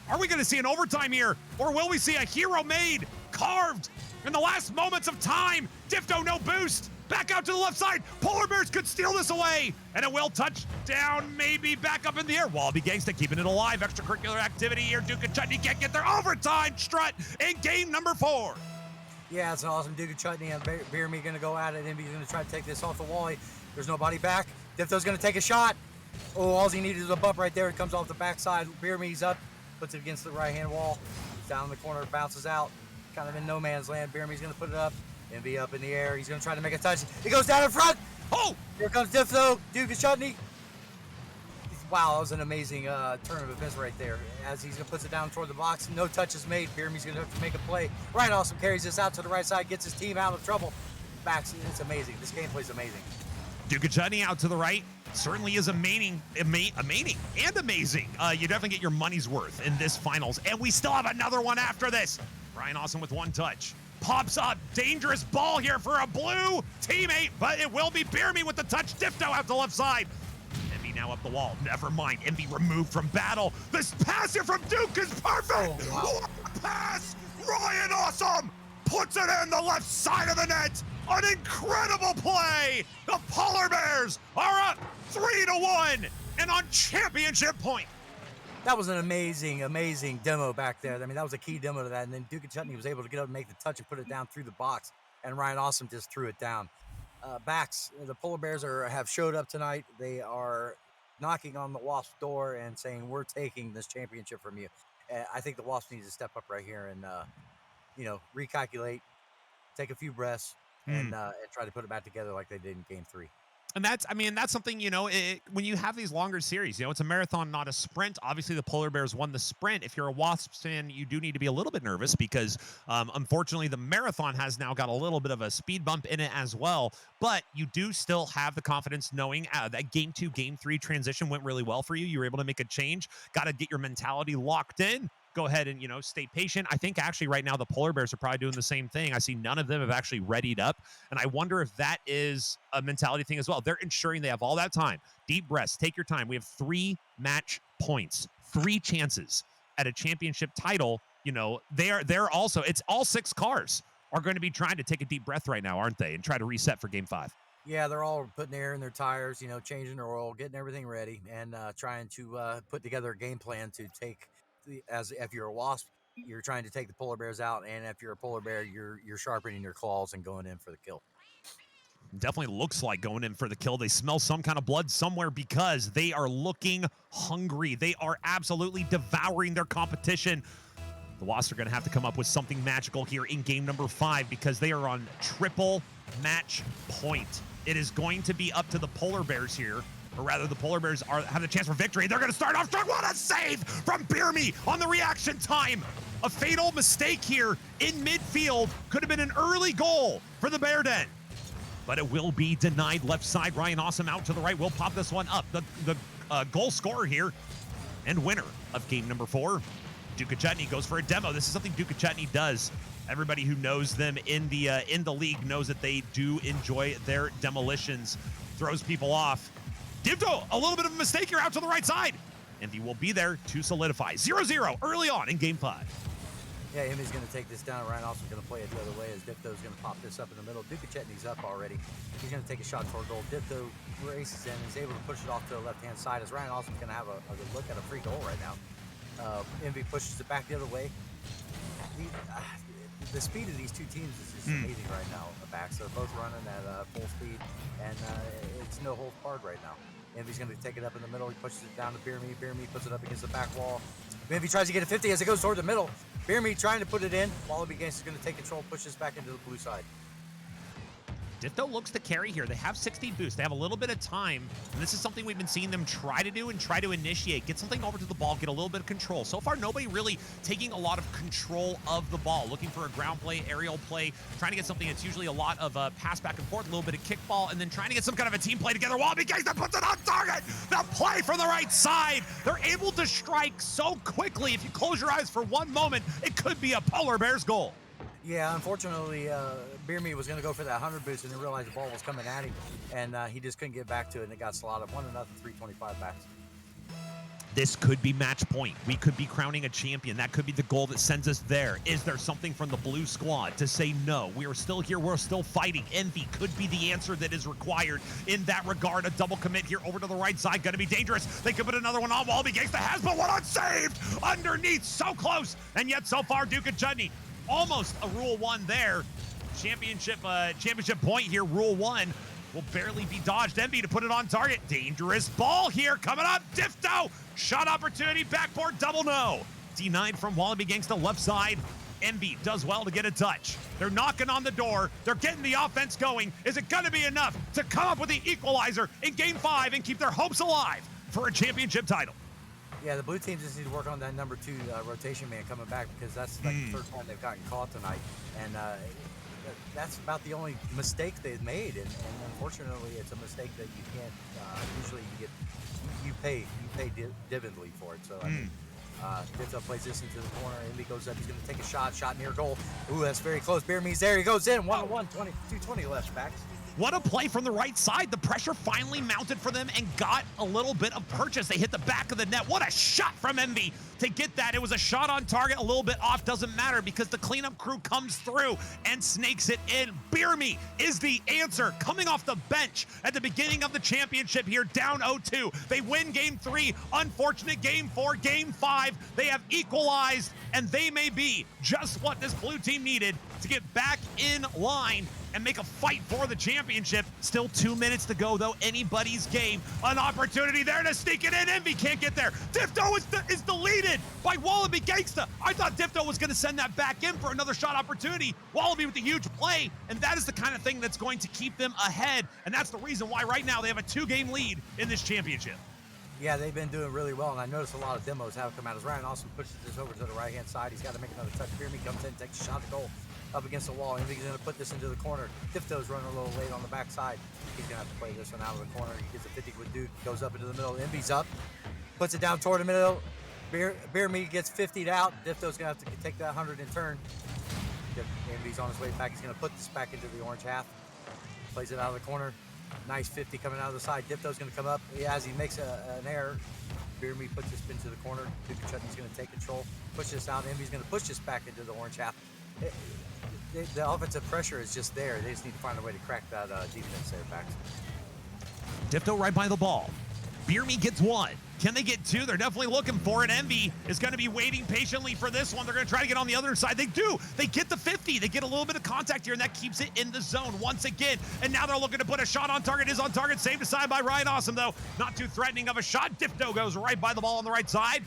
Speaker 1: Are we going to see an overtime here? Or will we see a hero made, carved in the last moments of time? Dipto, no boost. Back out to the left side. Polar Bears could steal this away. And it will touch down, maybe back up in the air. Wallaby Gangsta keeping it alive. Extracurricular activity here. Duke and Chutney can't get there. Overtime. Strutt in game number 4.
Speaker 2: Yeah, it's an awesome Duke and Chutney and Beer Me going to go at it. Envy's going to try to take this off the wall. There's nobody back. Dipto's going to take a shot. Oh, all he needed is a bump right there. It comes off the backside. Beer Me's up. Puts it against the right-hand wall. Down in the corner. Bounces out. Kind of in no man's land. Beer Me's going to put it up. Envy up in the air. He's going to try to make a touch. He goes down in front.
Speaker 1: Oh!
Speaker 2: Here comes Dipto. Duke and Chutney. Wow, that was an amazing turn of events right there. As he's going to put it down toward the box. No touches made. Beerme's going to have to make a play. Ryan Awesome carries this out to the right side. Gets his team out of trouble. Backs. It's amazing. This gameplay is amazing.
Speaker 1: Duke and Chutney out to the right. Certainly is amazing. You definitely get your money's worth in this finals. And we still have another one after this. Ryan Awesome with one touch. Pops up. Dangerous ball here for a blue teammate, but it will be Beer Me with the touch. Dipto out the left side. Envy now up the wall. Never mind. Envy removed from battle. This pass here from Duke is perfect.
Speaker 2: Oh, wow.
Speaker 1: What a pass. Ryan Awesome puts it in the left side of the net. An incredible play. The Polar Bears are up 3-1 and on championship point.
Speaker 2: That was an amazing, amazing demo back there. I mean, that was a key demo to that. And then Duke and Chutney was able to get up and make the touch and put it down through the box. And Ryan Awesome just threw it down. Backs, the Polar Bears have showed up tonight. They are knocking on the Wasps' door and saying, we're taking this championship from you. I think the Wasps need to step up right here and, recalculate, take a few breaths, and try to put it back together like they did in Game 3.
Speaker 1: And that's something, when you have these longer series, it's a marathon, not a sprint. Obviously, the Polar Bears won the sprint. If you're a Wasps fan, you do need to be a little bit nervous because, unfortunately, the marathon has now got a little bit of a speed bump in it as well. But you do still have the confidence knowing that Game 2, Game 3 transition went really well for you. You were able to make a change. Got to get your mentality locked in. Go ahead and, stay patient. I think actually right now the Polar Bears are probably doing the same thing. I see none of them have actually readied up. And I wonder if that is a mentality thing as well. They're ensuring they have all that time. Deep breaths, take your time. We have 3 match points, 3 chances at a championship title. They're also, it's all 6 cars are going to be trying to take a deep breath right now, aren't they? And try to reset for Game 5.
Speaker 2: Yeah, they're all putting air in their tires, changing their oil, getting everything ready, and trying to put together a game plan to take, as if you're a Wasp, you're trying to take the Polar Bears out, and if you're a Polar Bear, you're sharpening your claws and going in for the kill.
Speaker 1: Definitely looks like going in for the kill. They smell some kind of blood somewhere because they are looking hungry. They are absolutely devouring their competition. The Wasps are going to have to come up with something magical here in game number 5 because they are on triple match point. It is going to be up to the Polar Bears here. Or rather, the Polar Bears have the chance for victory. They're going to start off strong. What a save from Beer Me on the reaction time. A fatal mistake here in midfield. Could have been an early goal for the Bear Den. But it will be denied left side. Ryan Awesome out to the right. We'll pop this one up. The goal scorer here and winner of game number 4 Duca Chutney goes for a demo. This is something Duca Chutney does. Everybody who knows them in the league knows that they do enjoy their demolitions. Throws people off. Divto, a little bit of a mistake here out to the right side. Envy will be there to solidify. 0-0 early on in game 5.
Speaker 2: Yeah, Envy's going to take this down. Ryan Austin's going to play it the other way as Dipto's going to pop this up in the middle. Duca Chutney's up already. He's going to take a shot toward goal. Dipto races in and is able to push it off to the left-hand side as Ryan Austin's going to have a good look at a free goal right now. Envy pushes it back the other way. The speed of these two teams is just amazing right now. The backs, they're both running at full speed, and it's no holds barred right now. Envy's going to take it up in the middle. He pushes it down to Beer Me. Beer Me puts it up against the back wall. Envy tries to get a 50 as it goes toward the middle. Beer Me trying to put it in. Wallaby Gangsta is going to take control, pushes back into the blue side.
Speaker 1: Dipto looks to carry here. They have 60 boost. They have a little bit of time, and this is something we've been seeing them try to do and try to initiate. Get something over to the ball, get a little bit of control. So far, nobody really taking a lot of control of the ball, looking for a ground play, aerial play, trying to get something that's usually a lot of pass back and forth, a little bit of kickball, and then trying to get some kind of a team play together. Wallaby Gangsta puts it on target. The play from the right side. They're able to strike so quickly. If you close your eyes for one moment, it could be a Polar Bears goal.
Speaker 2: Yeah, unfortunately, Beer Me was going to go for that 100 boost and then realized the ball was coming at him, and he just couldn't get back to it, and it got slotted 1-0, 325 backs.
Speaker 1: This could be match point. We could be crowning a champion. That could be the goal that sends us there. Is there something from the blue squad to say no? We are still here. We're still fighting. Envy could be the answer that is required in that regard. A double commit here over to the right side. Going to be dangerous. They could put another one on. Wallaby Gangsta has, but one unsaved. Underneath, so close. And yet so far, Duca Chutney, almost a Rule 1 there. Championship point here, Rule 1. Will barely be dodged. Envy to put it on target. Dangerous ball here coming up. Dipto. Shot opportunity. Backboard double no. D9 from Wallaby Gangsta left side. Envy does well to get a touch. They're knocking on the door. They're getting the offense going. Is it going to be enough to come up with the equalizer in game 5 and keep their hopes alive for a championship title?
Speaker 2: Yeah, the blue team just need to work on that number 2 rotation man coming back, because that's like the third time they've gotten caught tonight, and that's about the only mistake they've made, and unfortunately, it's a mistake that you can't usually you pay dividendly for it. So I mean, Dipto plays this into the corner. Envy goes up. He's going to take a shot near goal. Ooh, that's very close. Beer Me's there. He goes in. 1-1, 220 left backs.
Speaker 1: What a play from the right side. The pressure finally mounted for them and got a little bit of purchase. They hit the back of the net. What a shot from Envy to get that. It was a shot on target, a little bit off. Doesn't matter because the cleanup crew comes through and snakes it in. Beer Me is the answer. Coming off the bench at the beginning of the championship here, down 0-2. They win game 3. Unfortunate game 4, game 5. They have equalized, and they may be just what this blue team needed to get back in line and make a fight for the championship. Still 2 minutes to go, though. Anybody's game. An opportunity there to sneak it in. Envy can't get there. Dipto is deleted by Wallaby Gangsta. I thought Dipto was going to send that back in for another shot opportunity. Wallaby with the huge play, and that is the kind of thing that's going to keep them ahead, and that's the reason why right now they have a 2-game lead in this championship.
Speaker 2: Yeah, they've been doing really well, and I noticed a lot of demos have come out as Ryan Austin pushes this over to the right-hand side. He's got to make another touch. Beer Me comes in, takes a shot to goal up against the wall. Envy's going to put this into the corner. Dipto's running a little late on the backside. He's going to have to play this one out of the corner. He gets a 50 with Duke, goes up into the middle. Envy's up, puts it down toward the middle. Beer Me gets 50'd out. Dipto's going to have to take that 100 and turn. Envy's on his way back. He's going to put this back into the orange half. Plays it out of the corner. Nice 50 coming out of the side. Dipto's going to come up. As he makes an error, Beer Me puts this into the corner. Duke Chutney's going to take control, push this out. Envy's going to push this back into the orange half. The offensive pressure is just there. They just need to find a way to crack that defense there back.
Speaker 1: Dipto right by the ball. Beer Me gets 1. Can they get 2? They're definitely looking for it. Envy is going to be waiting patiently for this one. They're going to try to get on the other side. They do. They get the 50. They get a little bit of contact here, and that keeps it in the zone once again. And now they're looking to put a shot on target. Is on target. Saved aside by Ryan Awesome, though. Not too threatening of a shot. Dipto goes right by the ball on the right side.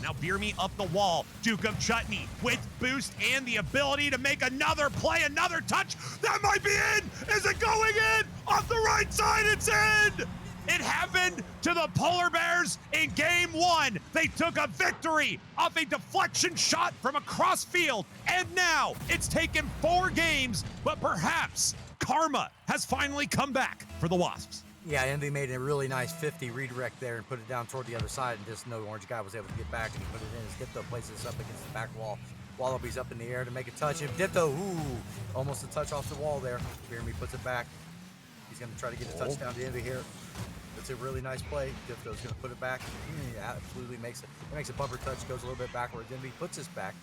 Speaker 1: Now Beer Me up the wall. Duke of Chutney with boost and the ability to make another play, another touch. That might be in. Is it going in? Off the right side, it's in. It happened to the Polar Bears in game 1. They took a victory off a deflection shot from across field. And now it's taken 4 games, but perhaps karma has finally come back for the Wasps.
Speaker 2: Yeah, Envy made a really nice 50 redirect there and put it down toward the other side, and just no orange guy was able to get back, and he put it in. His Dipto places this up against the back wall. Wallaby's up in the air to make a touch, and Dipto, ooh, almost a touch off the wall there. Jeremy puts it back. He's going to try to get a touchdown to Envy here. It's a really nice play. Dipto's going to put it back. Absolutely makes it. It makes a bumper touch, goes a little bit backwards. Envy puts his back.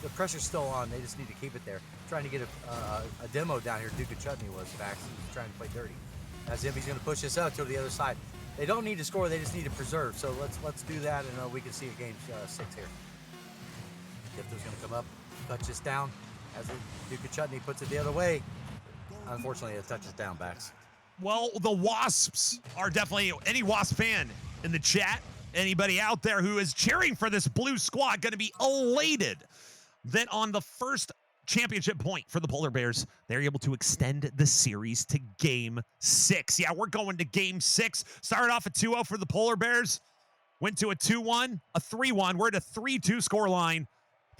Speaker 2: The pressure's still on. They just need to keep it there. Trying to get a demo down here. Duke of Chutney was back. He was trying to play dirty. As Envy's going to push this out to the other side. They don't need to score. They just need to preserve. So let's do that, and we can see a game 6 here. Dipto's going to come up, touch this down. As Duke of Chutney puts it the other way. Unfortunately, it touches down backs.
Speaker 1: Well, the Wasps are definitely, any Wasp fan in the chat, anybody out there who is cheering for this blue squad, going to be elated that on the first championship point for the Polar Bears, they're able to extend the series to Game 6. Yeah, we're going to Game 6. Started off at 2-0 for the Polar Bears, went to a 2-1, a 3-1. We're at a 3-2 scoreline.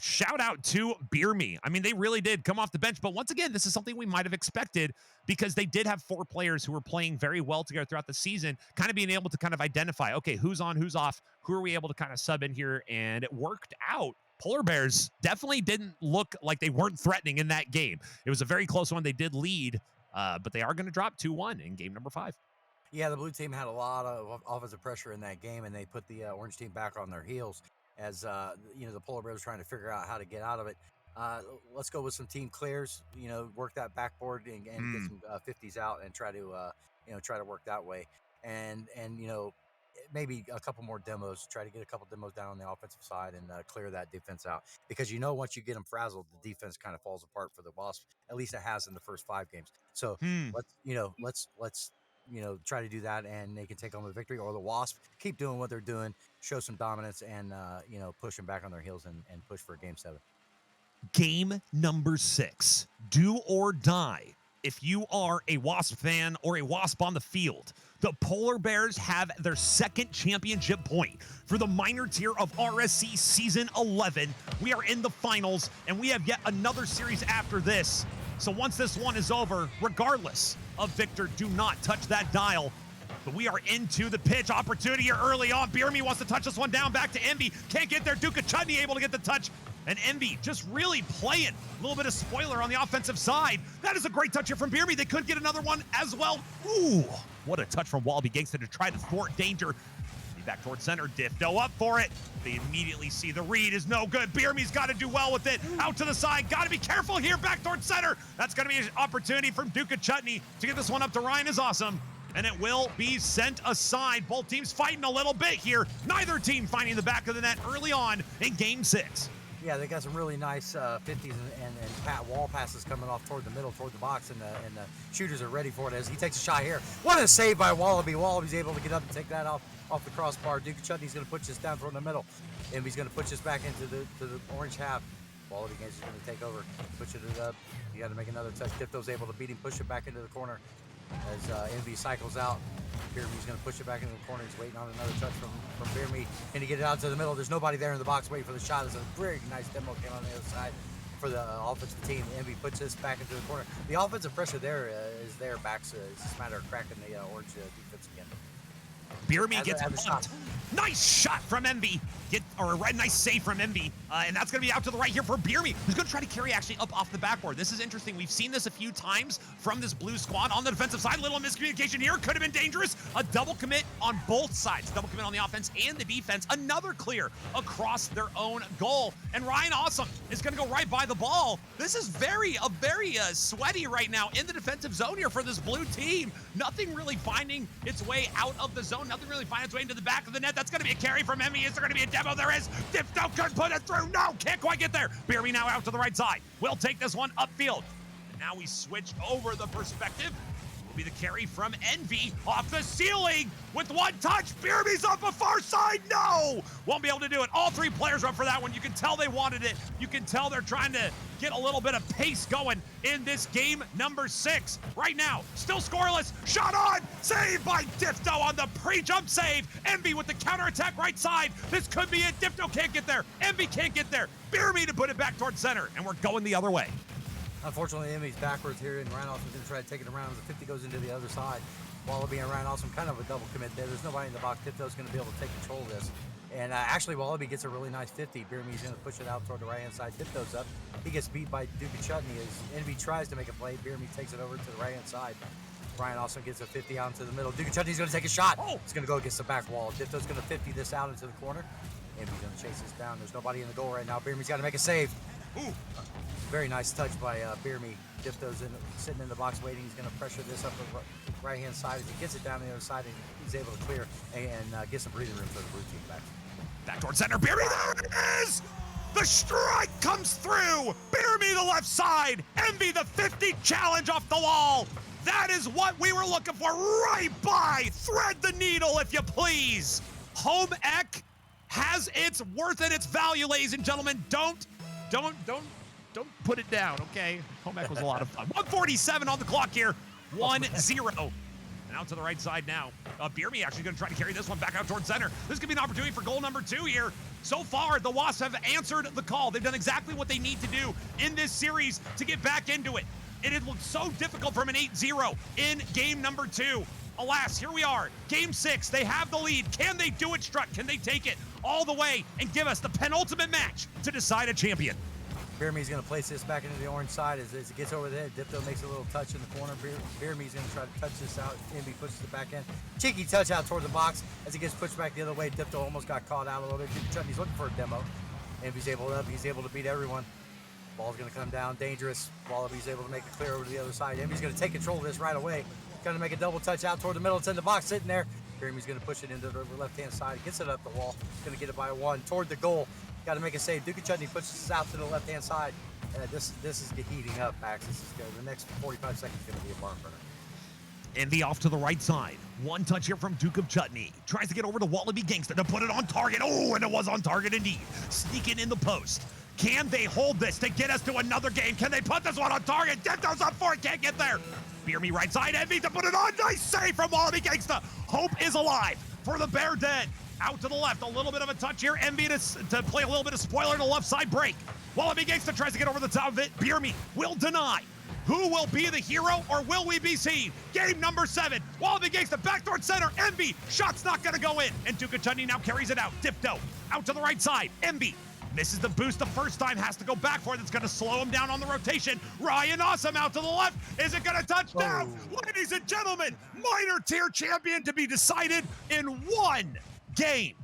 Speaker 1: Shout out to Beer Me. I mean, they really did come off the bench. But once again, this is something we might have expected because they did have 4 players who were playing very well together throughout the season, kind of being able to kind of identify, okay, who's on, who's off, who are we able to kind of sub in here, and it worked out. Polar Bears definitely didn't look like they weren't threatening in that game. It was a very close one. They did lead, but they are going to drop 2-1 in game number 5.
Speaker 2: Yeah, the blue team had a lot of offensive pressure in that game, and they put the orange team back on their heels as the Polar Bears were trying to figure out how to get out of it. Let's go with some team clears. Work that backboard and get some 50s out and try to work that way. And maybe a couple more demos. Try to get a couple demos down on the offensive side and clear that defense out, because once you get them frazzled, the defense kind of falls apart for the Wasps. At least it has in the first 5 games. So let's try to do that, and they can take home the victory. Or the Wasps keep doing what they're doing, show some dominance, and push them back on their heels and push for game 7.
Speaker 1: Game number 6, do or die. If you are a Wasp fan or a Wasp on the field, the Polar Bears have their 2nd championship point for the minor tier of RSC Season 11. We are in the finals, and we have yet another series after this. So once this one is over, regardless of victor, do not touch that dial. But we are into the pitch. Opportunity here early on. Beer Me wants to touch this one down. Back to Envy. Can't get there. Duke of Chutney able to get the touch. And Envy just really playing. A little bit of spoiler on the offensive side. That is a great touch here from Beer Me. They could get another one as well. Ooh, what a touch from Wallaby Gangsta to try to thwart danger. Back towards center. Dipto up for it. They immediately see the read is no good. Beer Me's got to do well with it. Out to the side. Got to be careful here. Back towards center. That's going to be an opportunity from Duke of Chutney to get this one up to Ryan is awesome. And it will be sent aside. Both teams fighting a little bit here. Neither team finding the back of the net early on in game 6.
Speaker 2: Yeah, they got some really nice 50s and wall passes coming off toward the middle, toward the box, and the shooters are ready for it as he takes a shot here. What a save by Wallaby. Wallaby's able to get up and take that off the crossbar. Duke of Chutney's going to push this down toward the middle, and he's going to push this back into the orange half. Wallaby Gangsta's going to take over, push it up. You got to make another touch. Dipto's able to beat him, push it back into the corner as Envy cycles out. Beer Me's going to push it back into the corner. He's waiting on another touch from Beer Me. Can he get it out to the middle? There's nobody there in the box waiting for the shot. There's a very nice demo came on the other side for the offensive team. Envy puts this back into the corner. The offensive pressure there is there. Backs. It's just a matter of cracking the orange defense again.
Speaker 1: Beer Me gets bumped. Nice shot from Envy. Nice save from Envy. And that's going to be out to the right here for Beer Me, who's going to try to carry actually up off the backboard. This is interesting. We've seen this a few times from this blue squad on the defensive side. Little miscommunication here. Could have been dangerous. A double commit on both sides. Double commit on the offense and the defense. Another clear across their own goal. And Ryan Awesome is going to go right by the ball. This is very sweaty right now in the defensive zone here for this blue team. Nothing really finding its way out of the zone. Nothing really finding its way into the back of the net. That's going to be a carry from Envy. Is there going to be a demo? There is. Dipto could put it through. No, can't quite get there. Beer Me now out to the right side. We'll take this one upfield. And now we switch over the perspective. Will be the carry from Envy off the ceiling with one touch. Beer Me's off the far side. No, won't be able to do it. All 3 players are up for that one. You can tell they wanted it. You can tell they're trying to get a little bit of pace going in this game number 6. Right now, still scoreless. Shot on. Saved by Dipto on the pre-jump save. Envy with the counterattack right side. This could be it. Dipto can't get there. Envy can't get there. Beer Me to put it back towards center, and we're going the other way.
Speaker 2: Unfortunately, Envy's backwards here, and Ryan also going to try to take it around as the 50 goes into the other side. Wallaby and Ryan Awesome kind of a double commit there. There's nobody in the box. Dipto's going to be able to take control of this. And actually, Wallaby gets a really nice 50. Beerme's going to push it out toward the right-hand side. Dipto's up. He gets beat by Duke and Chutney as Envy tries to make a play. Beerme takes it over to the right-hand side. Ryan also gets a 50 out into the middle. Duke and Chutney's going to take a shot. He's going to go against the back wall. Dipto's going to 50 this out into the corner. Envy's going to chase this down. There's nobody in the goal right now. Beerme's got to make a save.
Speaker 1: Ooh.
Speaker 2: Very nice touch by Beerme. Dipto's sitting in the box waiting. He's going to pressure this up the right-hand side. As he gets it down the other side, and he's able to clear and get some breathing room for the blue team back.
Speaker 1: Back toward center. Beerme, there it is! The strike comes through! Beerme the left side! Envy the 50 challenge off the wall! That is what we were looking for right by! Thread the needle, if you please! Home ec has its worth and its value, ladies and gentlemen. Don't put it down, okay? Home ec was a lot of fun. 147 on the clock here. 1-0. And out to the right side now. Beerme actually going to try to carry this one back out towards center. This could be an opportunity for goal number 2 here. So far, the Wasps have answered the call. They've done exactly what they need to do in this series to get back into it. And it looked so difficult from an 8-0 in game number 2. Alas, here we are. Game 6, they have the lead. Can they do it, Strutt? Can they take it all the way and give us the penultimate match to decide a champion?
Speaker 2: Beerme's going to place this back into the orange side as it gets over there. Dipto makes a little touch in the corner. Beerme's going to try to touch this out. Envy pushes it back in. Cheeky touch out toward the box as he gets pushed back the other way. Dipto almost got caught out a little bit. Chutney's looking for a demo. Envy's able to beat everyone. Ball's going to come down. Dangerous. Wallaby's able to make it clear over to the other side. Envy's going to take control of this right away. Going to make a double touch out toward the middle. It's in the box sitting there. Beerme's going to push it into the left-hand side. Gets it up the wall. Going to get it by 1 toward the goal. Got to make a save. Duke and Chutney pushes this out to the left-hand side. This is heating up, Max. This is the next 45 seconds is going to be a barn burner.
Speaker 1: Envy off to the right side. One touch here from Duke of Chutney. Tries to get over to Wallaby Gangsta to put it on target. Oh, and it was on target indeed. Sneaking in the post. Can they hold this to get us to another game? Can they put this one on target? Dipto's up for it. Can't get there. Beerme right side. Envy to put it on. Nice save from Wallaby Gangsta. Hope is alive for the Bear Den. Out to the left, a little bit of a touch here. Envy to play a little bit of spoiler in the left side break. Wallaby Gangsta tries to get over the top of it. Beerme will deny. Who will be the hero, or will we be seen? Game number 7. Wallaby Gangsta back towards center. Envy, shot's not going to go in. And Duke and Chutney now carries it out. Dipto out to the right side. Envy misses the boost the first time, has to go back for it. It's going to slow him down on the rotation. Ryan Awesome out to the left. Is it going to touch down? Ladies and gentlemen, minor tier champion to be decided in 1 game.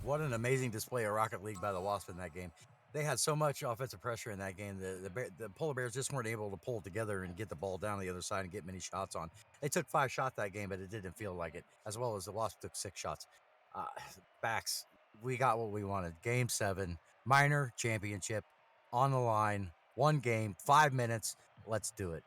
Speaker 2: What an amazing display of Rocket League by the Wasps in that game. They had so much offensive pressure in that game. The Polar Bears just weren't able to pull it together and get the ball down the other side and get many shots on. They took 5 shots that game, but it didn't feel like it, as well as the Wasps took 6 shots. Backs, we got what we wanted. Game 7, minor championship on the line, 1 game, 5 minutes. Let's do it.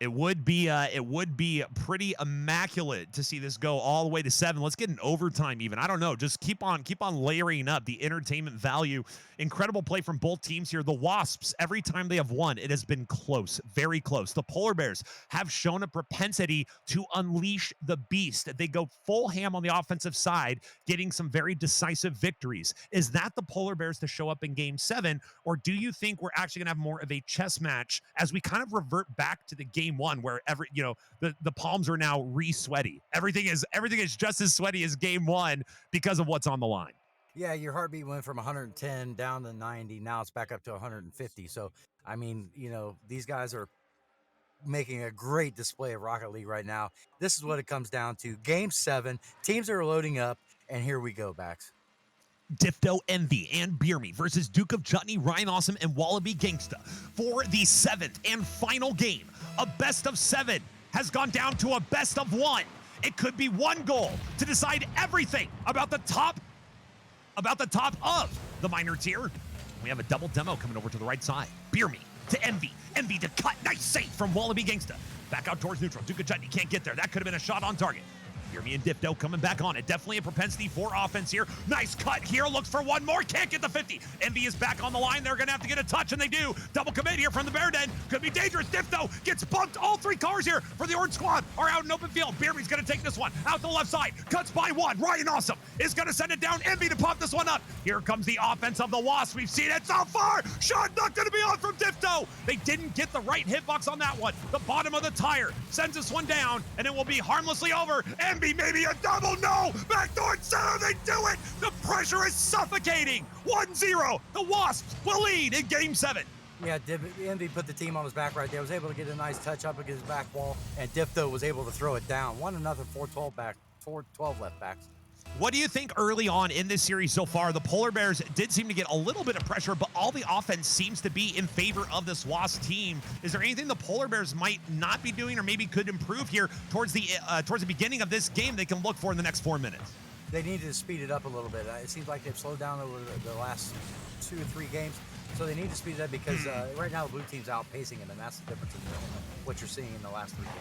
Speaker 1: It would be pretty immaculate to see this go all the way to 7. Let's get an overtime even. I don't know. Just keep on layering up the entertainment value. Incredible play from both teams here. The Wasps, every time they have won, it has been close, very close. The Polar Bears have shown a propensity to unleash the beast. They go full ham on the offensive side, getting some very decisive victories. Is that the Polar Bears to show up in Game 7, or do you think we're actually gonna have more of a chess match as we kind of revert back to the Game 1, where the palms are now re-sweaty? Everything is just as sweaty as Game 1 because of what's on the line.
Speaker 2: Yeah, your heartbeat went from 110 down to 90. Now it's back up to 150. So, I mean, these guys are making a great display of Rocket League right now. This is what it comes down to. Game 7. Teams are loading up, and here we go, Bax.
Speaker 1: Dipto, Envy, and Beerme versus Duke of Chutney, Ryan Awesome, and Wallaby Gangsta for the 7th and final game. A best of 7 has gone down to a best of 1. It could be 1 goal to decide everything about the top of the minor tier. We have a double demo coming over to the right side. Beerme to Envy. Envy to cut. Nice save from Wallaby Gangsta. Back out towards neutral. Duke of Chutney can't get there. That could have been a shot on target. Birmy and Difto coming back on it. Definitely a propensity for offense here. Nice cut here. Looks for one more. Can't get the 50. Envy is back on the line. They're going to have to get a touch, and they do. Double commit here from the Bear Den. Could be dangerous. Difto gets bumped. All three cars here for the Orange Squad are out in open field. Birmy's going to take this one out to the left side. Cuts by one. Ryan Awesome is going to send it down. Envy to pop this one up. Here comes the offense of the Wasps. We've seen it so far. Shot not going to be on from Difto. They didn't get the right hitbox on that one. The bottom of the tire sends this one down, and it will be harmlessly over. Envy maybe a double. No. Back towards center. They do it. The pressure is suffocating. 1-0. The Wasps will lead in Game 7.
Speaker 2: Yeah, Envy put the team on his back right there. Was able to get a nice touch up against his back wall, and Difto was able to throw it down. 1-0, 4-12 back, 4-12 left backs.
Speaker 1: What do you think early on in this series so far? The Polar Bears did seem to get a little bit of pressure, but all the offense seems to be in favor of this Wasps team. Is there anything the Polar Bears might not be doing or maybe could improve here towards the beginning of this game they can look for in the next 4 minutes?
Speaker 2: They needed to speed it up a little bit. It seems like they've slowed down over the last 2 or 3 games. So they need to speed it up because right now the blue team's outpacing them, and that's the difference in what you're seeing in the last 3 games.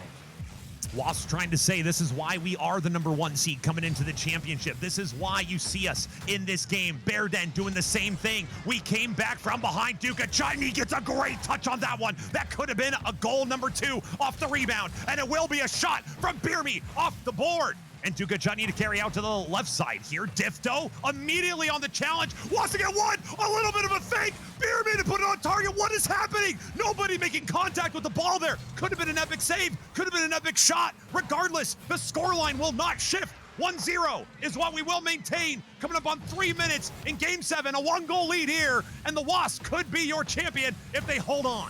Speaker 1: Wasps trying to say this is why we are the #1 seed coming into the championship. This is why you see us in this game. Bear Den doing the same thing. We came back from behind. Duca Chutney gets a great touch on that one. That could have been a goal #2 off the rebound, and it will be a shot from Birmy off the board. And Duca Chutney to carry out to the left side here. Difto immediately on the challenge. Wants to get one. A little bit of a fake. Birmy to put it on target. What is happening? Nobody making contact with the ball there. Could have been an epic save. Could have been an epic shot. Regardless, the scoreline will not shift. 1-0 is what we will maintain. Coming up on 3 minutes in Game 7. A 1-goal lead here. And the Wasps could be your champion if they hold on.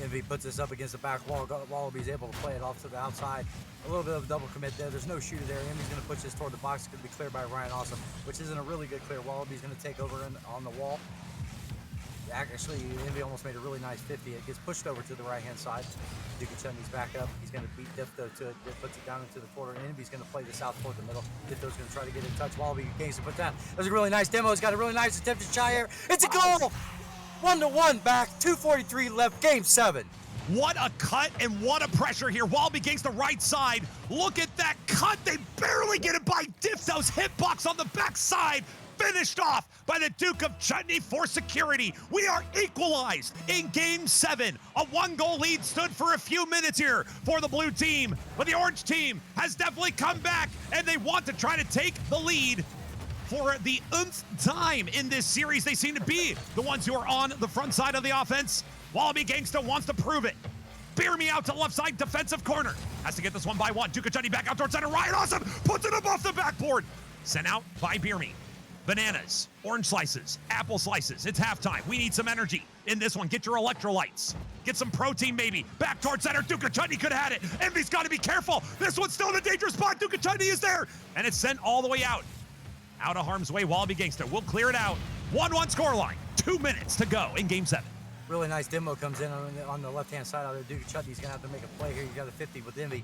Speaker 2: Envy puts this up against the back wall. Wallaby's able to play it off to the outside. A little bit of a double commit there. There's no shooter there. Envy's going to push this toward the box. It's going to be cleared by Ryan Awesome, which isn't a really good clear. Wallaby's going to take over on the wall. Actually, Envy almost made a really nice 50. It gets pushed over to the right-hand side. Duca Chutney's back up. He's going to beat Difto to it. Puts it down into the corner. Envy's going to play this out toward the middle. Difto's going to try to get in touch. Wallaby gains to put down. There's a really nice demo. He's got a really nice attempt to shy air. It's a goal! 1-1 back. 2:43 left. Game 7.
Speaker 1: What a cut and what a pressure here. Wallaby against the right side. Look at that cut. They barely get it by Difto's hitbox on the backside. Finished off by the Duke of Chutney for security. We are equalized in Game 7. A 1-goal lead stood for a few minutes here for the blue team. But the orange team has definitely come back, and they want to try to take the lead for the nth time in this series. They seem to be the ones who are on the front side of the offense. Wallaby Gangsta wants to prove it. Birmy out to the left side defensive corner. Has to get this one by one. Duca Chutney back out towards center. Ryan Awesome puts it up off the backboard. Sent out by Birmy. Bananas, orange slices, apple slices. It's halftime. We need some energy in this one. Get your electrolytes. Get some protein, maybe. Back towards center. Duca Chutney could have had it. Envy's got to be careful. This one's still in a dangerous spot. Duca Chutney is there. And it's sent all the way out. Out of harm's way. Wallaby Gangsta will clear it out. 1-1 scoreline. 2 minutes to go in Game 7.
Speaker 2: Really nice demo comes in on the left-hand side out there. Duca Chutney's going to have to make a play here. You got a 50 with Envy.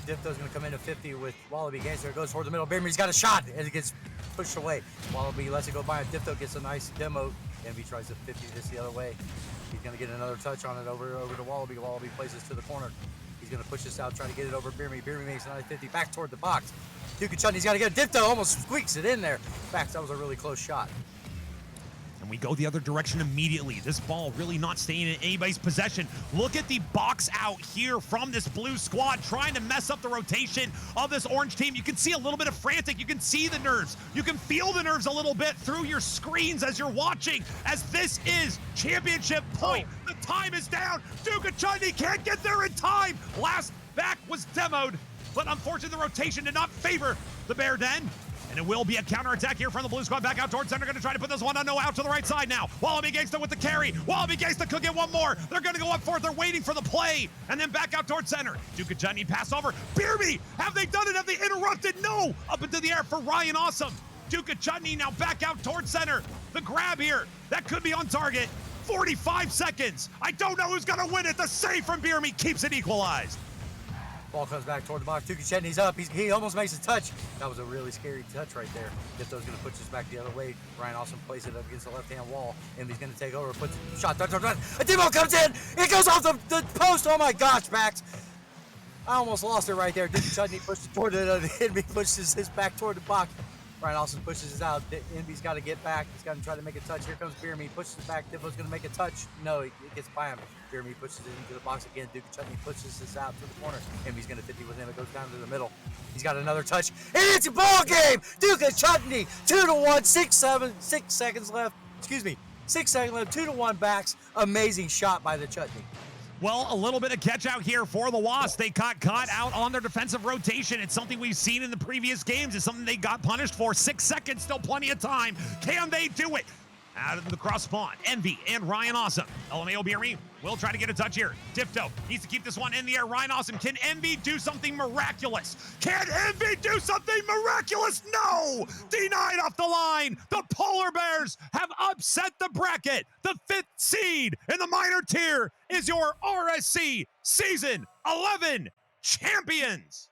Speaker 2: Difto's going to come in at 50 with Wallaby Gangster. It goes toward the middle. Birmy's got a shot, and it gets pushed away. Wallaby lets it go by, and Difto gets a nice demo. Envy tries to 50 this the other way. He's going to get another touch on it over to Wallaby. Wallaby plays this to the corner. He's going to push this out, trying to get it over Birmy. Birmy makes another 50 back toward the box. Duca Chutney's got to get it. Difto almost squeaks it in there. In fact, that was a really close shot.
Speaker 1: And we go the other direction immediately. This ball really not staying in anybody's possession. Look at the box out here from this blue squad trying to mess up the rotation of this orange team. You can see a little bit of frantic. You can see the nerves. You can feel the nerves a little bit through your screens as you're watching, as this is championship point. The time is down. Duca Chutney can't get there in time. Last back was demoed, but unfortunately the rotation did not favor the Bear Den. And it will be a counterattack here from the blue squad. Back out towards center. Going to try to put this one on. No, out to the right side now. Wallaby Gangsta with the carry. Wallaby Gangsta could get one more. They're going to go up for it. They're waiting for the play. And then back out towards center. Duca Chutney pass over. Birmy, have they done it? Have they interrupted? No. Up into the air for Ryan Awesome. Duca Chutney now back out towards center. The grab here. That could be on target. 45 seconds. I don't know who's going to win it. The save from Birmy keeps it equalized.
Speaker 2: Ball comes back toward the box. Duca Chutney's up. He almost makes a touch. That was a really scary touch right there. Difto's going to push this back the other way. Ryan Awesome plays it up against the left-hand wall. Envy's going to take over. Puts a shot. A demo comes in. It goes off the post. Oh, my gosh, Max. I almost lost it right there. Duke Chutney pushes toward the Envy, pushes his back toward the box. Ryan Austin pushes his out. Envy's got to get back. He's got to try to make a touch. Here comes Beer Me. Pushes it back. Diffo's going to make a touch. No, it gets by him. Beer Me pushes it into the box again. Duke Chutney pushes this out to the corner. Envy's going to 50 with him. It goes down to the middle. He's got another touch. And it's a ball game. Duke Chutney, 2-1, 6 seconds left. Excuse me, 6 seconds left. 2-1 backs. Amazing shot by the Chutney.
Speaker 1: Well, a little bit of catch out here for the Wasps. They got caught out on their defensive rotation. It's something we've seen in the previous games. It's something they got punished for. 6 seconds, still plenty of time. Can they do it? Out of the cross spawn, Envy and Ryan Awesome. LMAO BRE will try to get a touch here. Difto needs to keep this one in the air. Ryan Awesome, can Envy do something miraculous? Can Envy do something miraculous? No! Denied off the line. The Polar Bears have upset the bracket. The 5th seed in the minor tier is your RSC Season 11 champions.